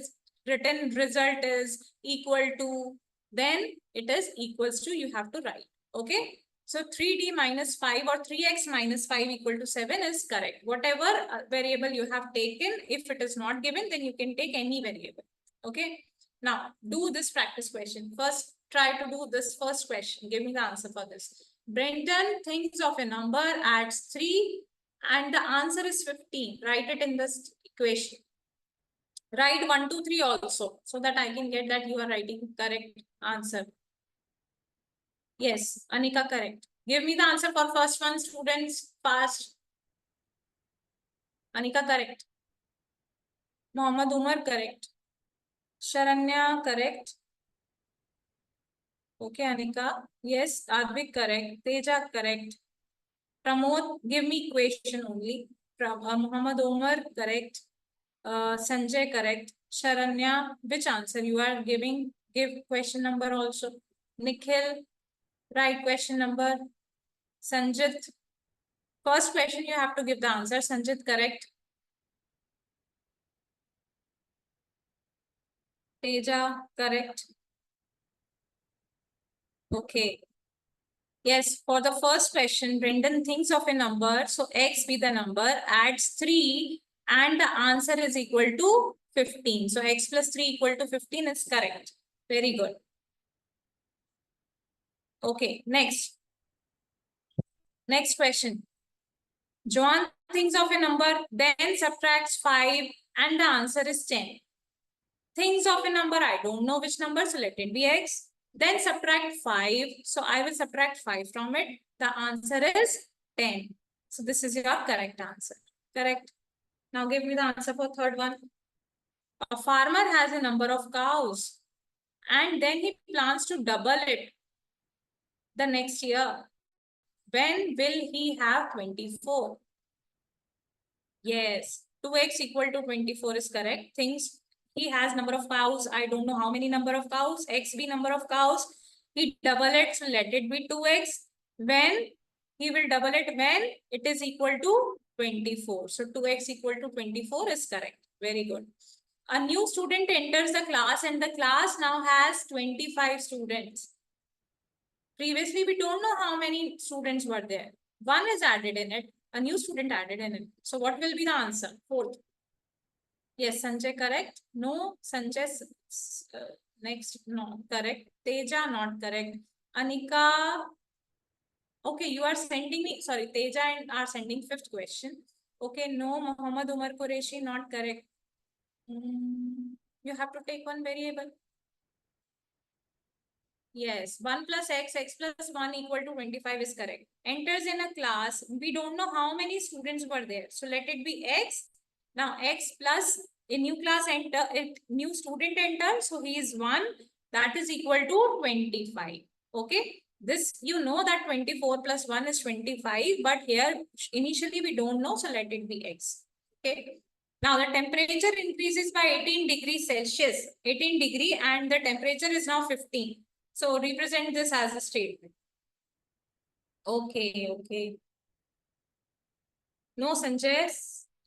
written result is equal to, then it is equals to, you have to write. Okay. So 3D minus 5 or 3x minus 5 equal to 7 is correct. Whatever variable you have taken, if it is not given, then you can take any variable. Okay. Now, do this practice question. First, try to do this first question. Give me the answer for this. Brendan thinks of a number, adds 3, and the answer is 15. Write it in this equation. Write 1, 2, 3 also, so that I can get that you are writing correct answer. Yes, Anika, correct. Give me the answer for first one, students, fast. Anika, correct. Mohammad Umar, correct. Sharanya, correct. Okay, Anika. Yes, Advik, correct. Teja, correct. Pramod, give me question only. Muhammad Omar, correct. Sanjay, correct. Sharanya, which answer you are giving? Give question number also. Nikhil, right question number. Sanjit, first question you have to give the answer. Sanjit, correct. Teja, correct. Okay. Yes, for the first question, Brendan thinks of a number. So x be the number, adds 3 and the answer is equal to 15. So x plus 3 equal to 15 is correct. Very good. Okay, next. Next question. John thinks of a number, then subtracts 5 and the answer is 10. Thinks of a number, I don't know which number, so let it be x. Then subtract 5. So I will subtract 5 from it. The answer is 10. So this is your correct answer. Correct. Now give me the answer for third one. A farmer has a number of cows and then he plans to double it the next year. When will he have 24? Yes, 2x equal to 24 is correct. Things he has number of cows. I don't know how many number of cows. X be number of cows. He double it, so let it be 2x. When he will double it when it is equal to 24. So 2x equal to 24 is correct. Very good. A new student enters the class and the class now has 25 students. Previously, we don't know how many students were there. One is added in it. A new student added in it. So what will be the answer? Fourth. Yes, Sanjay, correct. No, Sanjay, next, no, correct. Teja, not correct. Anika, okay, you are sending me, sorry, Teja and are sending fifth question. Okay, no, Muhammad Umar Qureshi, not correct. You have to take one variable. Yes, 1 plus x plus 1 equal to 25 is correct. Enters in a class. We don't know how many students were there. So let it be x. Now x plus a new class enter, a new student enter. So he is 1. That is equal to 25. Okay. This, you know that 24 plus 1 is 25. But here initially we don't know. So let it be x. Okay. Now the temperature increases by 18 degrees Celsius. 18 degree and the temperature is now 15. So represent this as a statement. Okay, okay. No, Sanjay,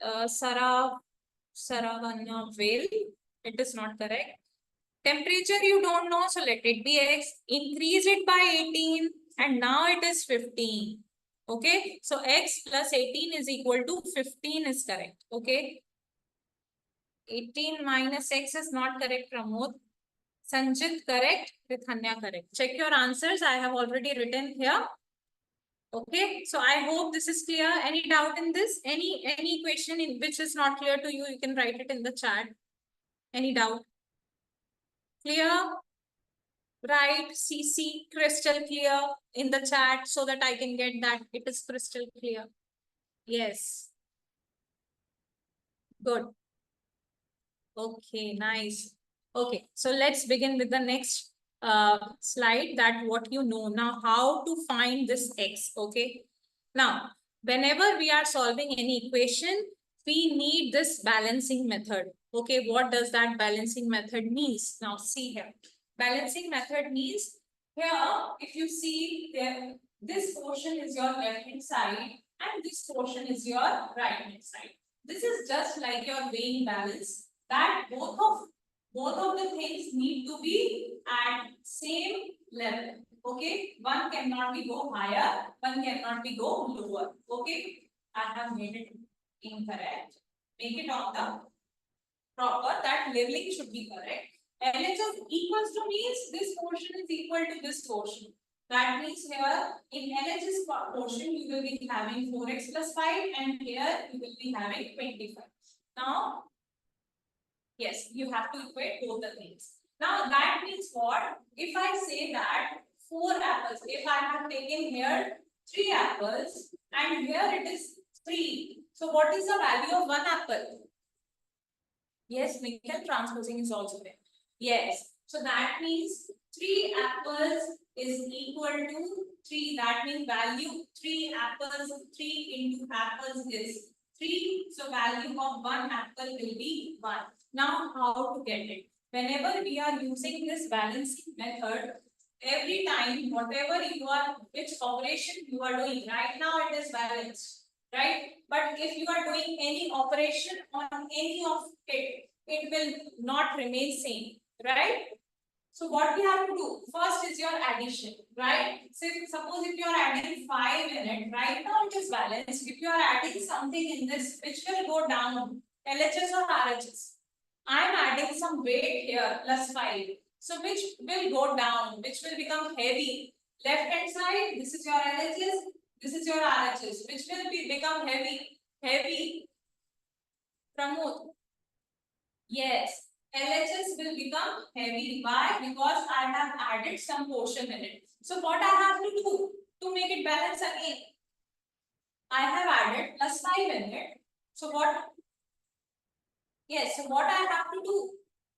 Saravanya will. It is not correct. Temperature you don't know, so let it be x. Increase it by 18 and now it is 15. Okay, so x plus 18 is equal to 15 is correct. Okay. 18 minus x is not correct, Pramod. Sanjit, correct. Rithanya, correct. Check your answers. I have already written here. Okay. So I hope this is clear. Any doubt in this? Any question in which is not clear to you, you can write it in the chat. Any doubt? Clear? Write CC crystal clear in the chat so that I can get that it is crystal clear. Yes. Good. Okay, nice. Okay, so let's begin with the next slide, that what you know now, how to find this x. Okay, now whenever we are solving any equation, we need this balancing method. Okay, what does that balancing method means? Now see here, balancing method means here, if you see there, this portion is your left hand side and this portion is your right hand side. This is just like your weighing balance, that both of the things need to be at same level. Okay, one cannot be go higher, one cannot be go lower. Okay, I have made it incorrect. Make it on the proper, that leveling should be correct. LHS equals to means this portion is equal to this portion. That means here in LHS portion you will be having 4x plus 5 and here you will be having 25. Now, yes, you have to equate both the things. Now that means what? If I say that 4 apples. If I have taken here 3 apples and here it is 3. So what is the value of 1 apple? Yes, Nikhil, transposing is also there. Yes. So that means 3 apples is equal to 3. That means value 3 apples, 3 into apples is 3. So value of 1 apple will be 1. Now how to get it? Whenever we are using this balancing method, every time whatever you are, which operation you are doing, right now it is balanced, right? But if you are doing any operation on any of it, it will not remain same, right? So what we have to do first is your addition, right? So suppose if you are adding 5 in it, right now it is balanced. If you are adding something in this which will go down, LHS or RHS, I am adding some weight here plus 5. So which will go down, which will become heavy. Left hand side, this is your LHS, this is your RHS, which will become heavy. Heavy. Pramod. Yes. LHS will become heavy. Why? Because I have added some portion in it. So what I have to do to make it balance again? I have added plus 5 in it. So what? Yes. So what I have to do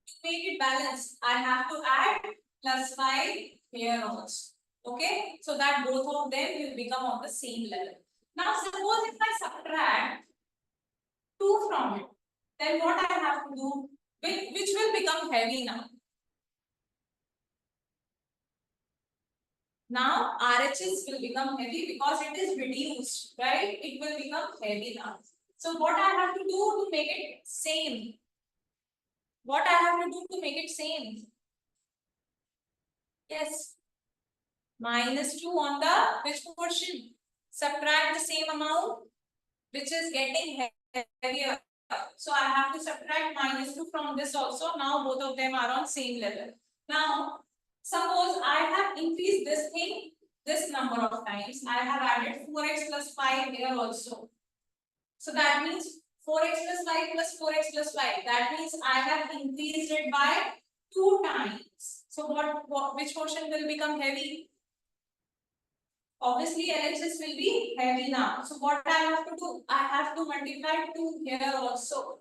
to make it balance? I have to add plus 5 here also. Okay. So that both of them will become on the same level. Now suppose if I subtract 2 from it, then what I have to do? Which will become heavy now. Now RHS will become heavy because it is reduced, right? It will become heavy now. So what I have to do to make it same? What I have to do to make it same? Yes. -2 on the which portion? Subtract the same amount which is getting heavier. So I have to subtract -2 from this also. Now both of them are on same level. Now suppose I have increased this thing this number of times. I have added 4x plus 5 here also. So that means 4x plus 5 plus 4x plus 5. That means I have increased it by 2 times. So which portion will become heavy? Obviously, LHS will be heavy now. So what I have to do? I have to multiply 2 here also.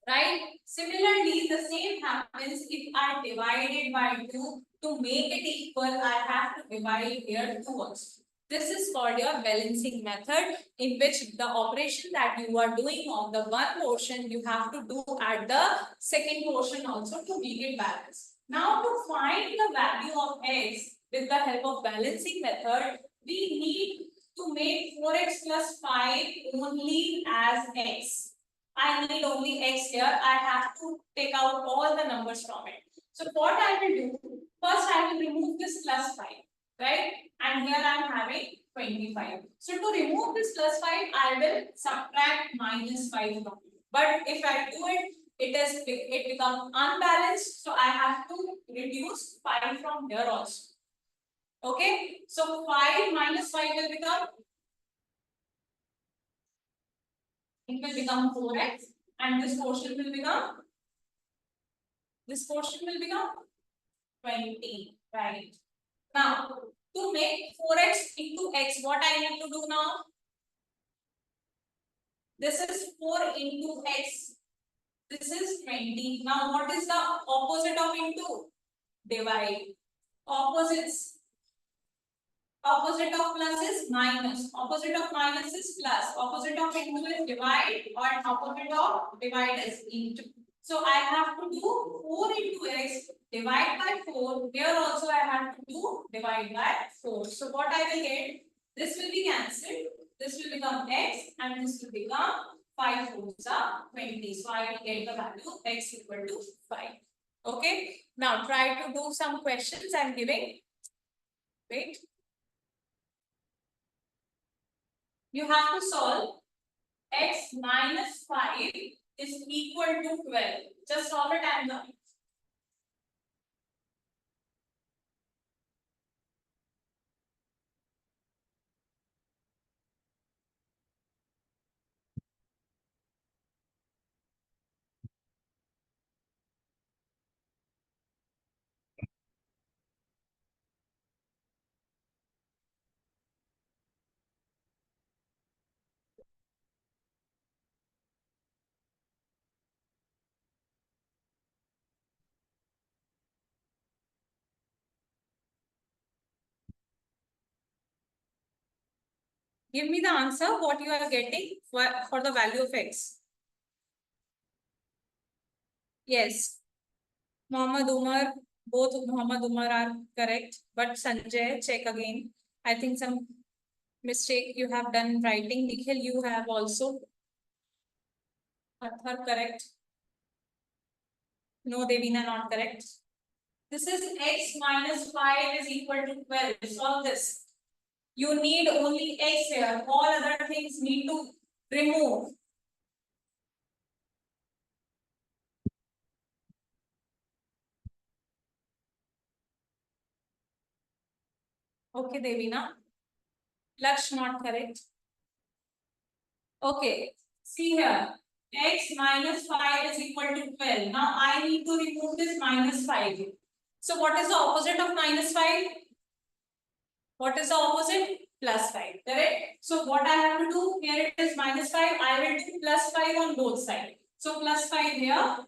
Right? Similarly, the same happens if I divide it by 2. To make it equal, I have to divide here 2 also. This is called your balancing method, in which the operation that you are doing on the one portion, you have to do at the second portion also to make it balanced. Now, to find the value of x with the help of balancing method, we need to make 4x plus 5 only as x. I need only x here. I have to take out all the numbers from it. So what I will do, first I will remove this plus 5, right? And here I am having 25. So to remove this plus 5, I will subtract -5 from it. But if I do it, it becomes unbalanced. So I have to reduce 5 from here also. Okay? So 5 minus 5 will become, it will become 4x, and this portion will become 20, right? Now, to make 4x into x, what I need to do now? This is 4 into x. This is 20. Now, what is the opposite of into? Divide. Opposites. Opposite of plus is minus. Opposite of minus is plus. Opposite of into is divide, or opposite of divide is into. So I have to do 4 into x, divide by 4. Here also I have to do divide by 4. So what I will get? This will be cancelled. This will become x, and this will become 5 4s are 20. So I will get the value x equal to 5. Okay. Now try to do some questions I am giving. Wait. You have to solve x minus 5 is equal to 12. Just solve it and done. Give me the answer, what you are getting for the value of x. Yes. Muhammad Umar, both Muhammad Umar are correct. But Sanjay, check again. I think some mistake you have done in writing. Nikhil, you have also. Athar, correct. No, Devina, not correct. This is x minus 5 is equal to 12. Solve this. You need only x here. All other things need to remove. Okay, Devina. Laksh, not correct. Okay. See here. X minus 5 is equal to 12. Now I need to remove this minus 5. So what is the opposite of minus 5? What is the opposite? Plus 5. Correct? So what I have to do, here it is minus 5. I will do plus 5 on both sides. So plus 5 here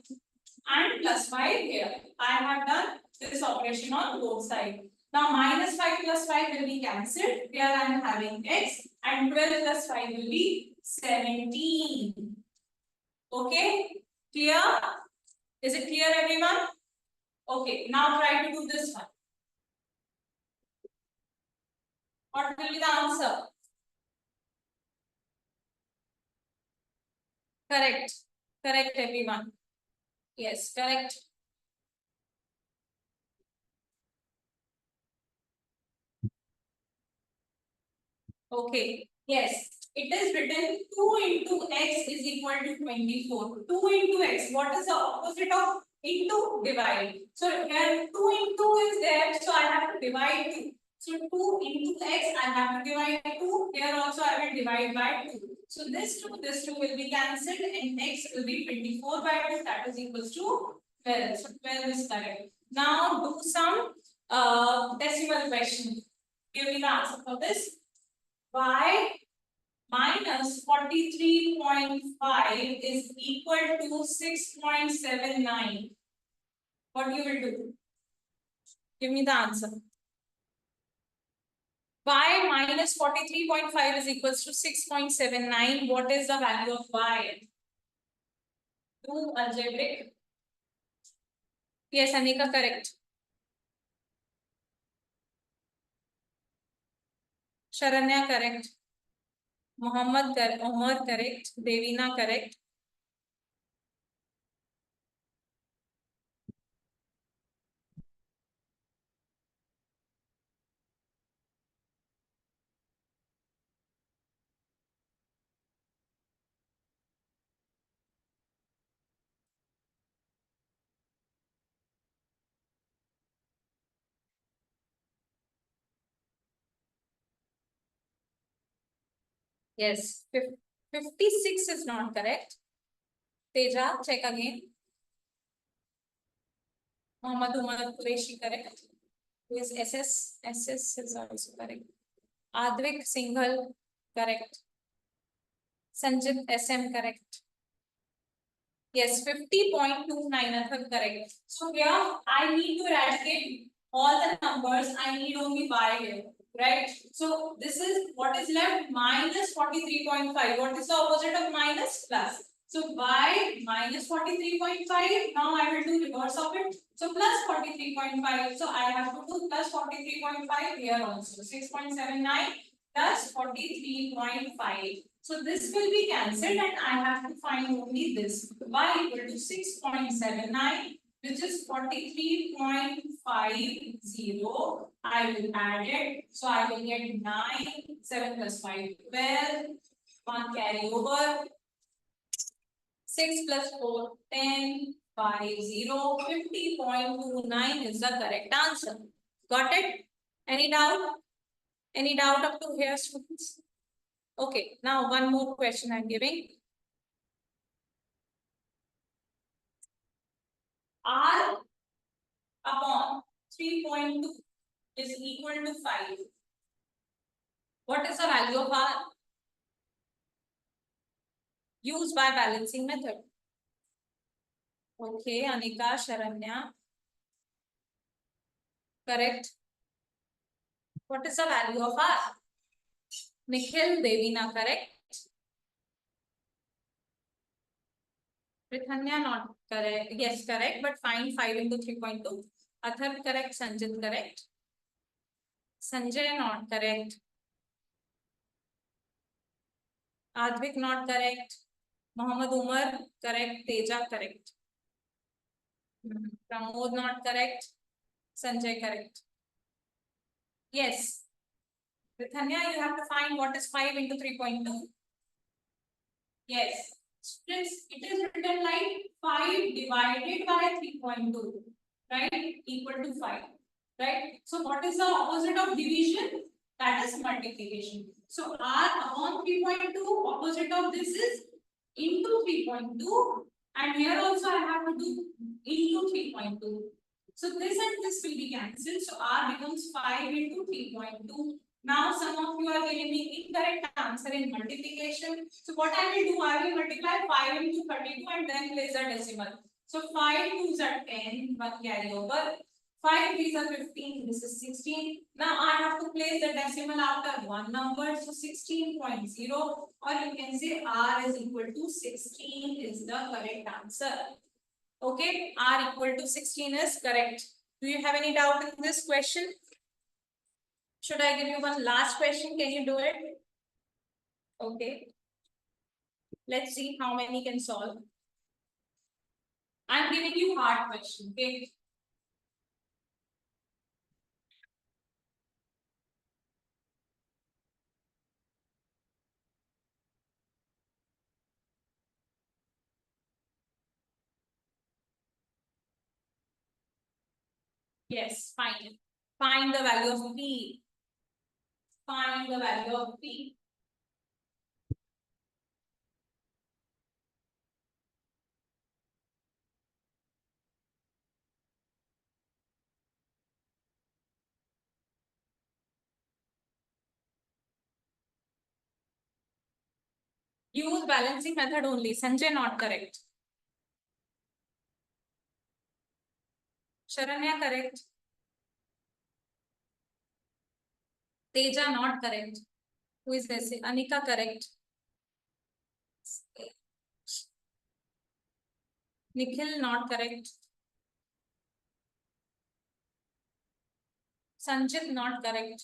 and plus 5 here. I have done this operation on both sides. Now minus 5 plus 5 will be cancelled. Here I am having x and 12 plus 5 will be 17. Okay? Clear? Is it clear, everyone? Okay, now try to do this one. What will be the answer? Correct. Correct, everyone. Yes, correct. Okay. Yes. It is written 2 into x is equal to 24. 2 into x. What is the opposite of into? Divide. So here 2 into is there. So I have to divide 2. So 2 into x I have to divide 2. Here also I will divide by 2. So this 2 will be cancelled and x will be 24 by 2. That is equals to 12. So 12 is correct. Now do some decimal question. Give me the answer for this. Y minus 43.5 is equal to 6.79. What you will do? Give me the answer. Y minus 43.5 is equals to 6.79. What is the value of y? Do algebraic. Yes, Anika, correct. Sharanya, correct. Umar, correct. Devina, correct. Yes, 56 is not correct. Teja, check again. Muhammad Umar Qureshi, correct. Is SS is also correct. Advik Singhal, correct. Sanjit SM, correct. Yes, 50.29 correct. So here I need to eradicate all the numbers. I need only y here, right? So this is what is left, minus 43.5. What is the opposite of minus? Plus. So y minus 43.5. Now I will do reverse of it. So plus 43.5. So I have to do plus 43.5 here also. 6.79 plus 43.5. So this will be cancelled and I have to find only this. Y equal to 6.79, which is 43.50. I will add it. So I will get 9, 7 plus 5, 12. 1 carry over. 6 plus 4, 10. 50. 50.29 is the correct answer. Got it? Any doubt? Any doubt up to here, students? Okay, now one more question I'm giving. R upon 3.2 is equal to 5. What is the value of R? Used by balancing method. Okay, Anika, Sharanya. Correct. What is the value of R? Nikhil, Devina, correct. Rithanya, not correct. Yes, correct, but find 5 into 3.2. Athar, correct. Sanjit, correct. Sanjay, not correct. Advik, not correct. Mohammad Umar, correct. Teja, correct. Pramod, not correct. Sanjay, correct. Yes. Rithanya, you have to find what is 5 into 3.2. Yes. It is written like 5 divided by 3.2, right? Equal to 5, right? So what is the opposite of division? That is multiplication. So R upon 3.2, opposite of this is into 3.2, and here also I have to do into 3.2. So this and this will be cancelled. So R becomes 5 into 3.2. Now some of you are giving me incorrect answer in multiplication. So what I will do, I will multiply 5 into 32 and then place a decimal. So 5 2s are 10, 1 carry over. 5 3s are 15, this is 16. Now I have to place the decimal after one number, so 16.0, or you can say R is equal to 16 is the correct answer. Okay, R equal to 16 is correct. Do you have any doubt in this question? Should I give you one last question? Can you do it? Okay. Let's see how many can solve. I'm giving you hard question. Okay. Yes, fine. Find the value of P. Find the value of P. Use balancing method only. Sanjay, not correct. Sharanya, correct. Teja, not correct. Who is this? Anika, correct. Nikhil, not correct. Sanjit, not correct.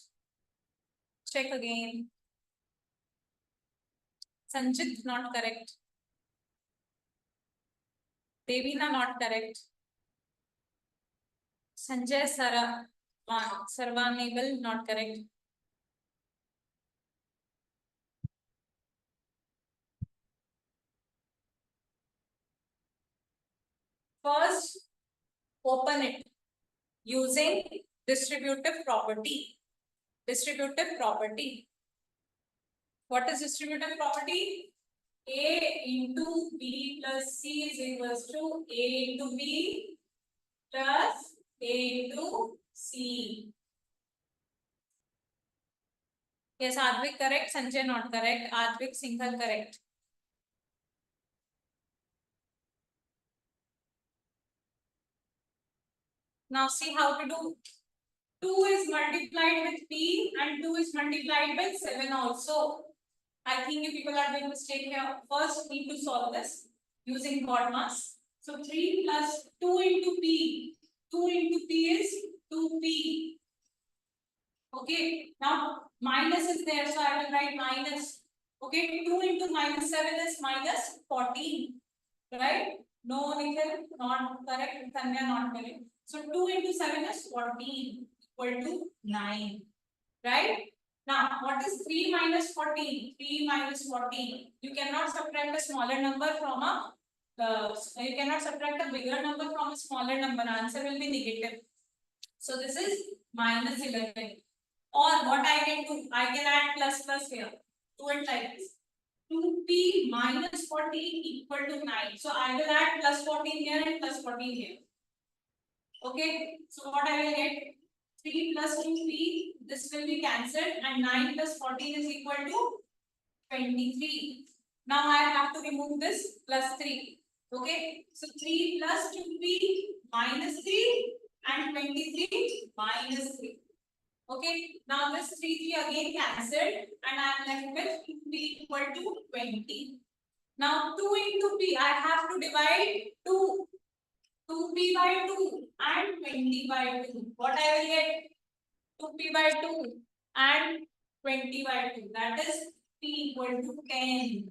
Check again. Sanjit, not correct. Devina, not correct. Sanjay, Sarvanable, not correct. First, open it using distributive property. Distributive property. What is distributive property? A into B plus C is equals to A into B plus A into C. Yes, Advik correct, Sanjay not correct, Advik Singhal correct. Now see how to do. 2 is multiplied with P and 2 is multiplied with 7 also. I think you people are doing mistake here. First, need to solve this using BODMAS. So 3 plus 2 into P. 2 into P is 2P. Okay. Now minus is there, so I will write minus. Okay. 2 into minus 7 is minus 14. Right? No, Nikhil, not correct. Tanya, not correct. So 2 into 7 is 14 equal to 9. Right? Now, what is 3 minus 14? 3 minus 14. You cannot subtract a smaller number from a you cannot subtract a bigger number from a smaller number. Answer will be negative. So this is minus 11. Or what I can do, I can add plus plus here. Do it like this. 2p minus 14 equal to 9. So I will add plus 14 here and plus 14 here. Okay. So what I will get? 3 plus 2p, this will be cancelled, and 9 plus 14 is equal to 23. Now I have to remove this plus 3. Okay. So 3 plus 2p minus 3 and 23 minus 3. Okay, now this 3 again cancelled and I am left with p equal to 20. Now 2 into p, I have to divide 2p by 2 and 20 by 2. What I will get? 2p by 2 and 20 by 2. That is p equal to 10.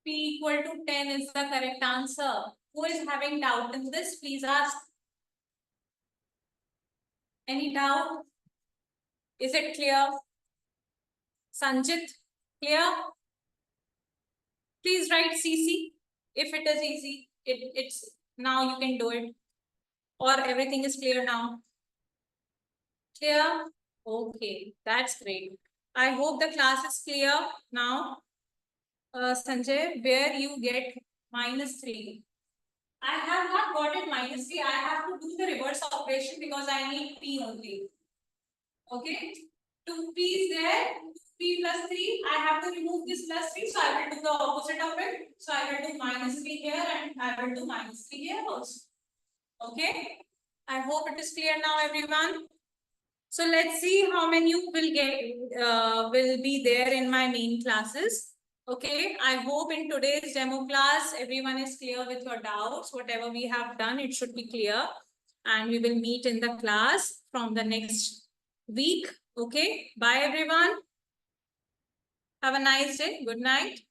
P equal to 10 is the correct answer. Who is having doubt in this? Please ask. Any doubt? Is it clear? Sanjit, clear? Please write CC if it is easy. It's now you can do it. Or everything is clear now. Clear? Okay, that's great. I hope the class is clear now. Sanjay, where you get -3. I have not got it -3. I have to do the reverse operation because I need P only. Okay, 2p is there, p plus 3. I have to remove this plus 3, so I will do the opposite of it. So I will do -3 here and I will do -3 here also. Okay, I hope it is clear now, everyone. So let's see how many will be there in my main classes. Okay, I hope in today's demo class, everyone is clear with your doubts. Whatever we have done, it should be clear. And we will meet in the class from the next week. Okay, bye everyone. Have a nice day. Good night.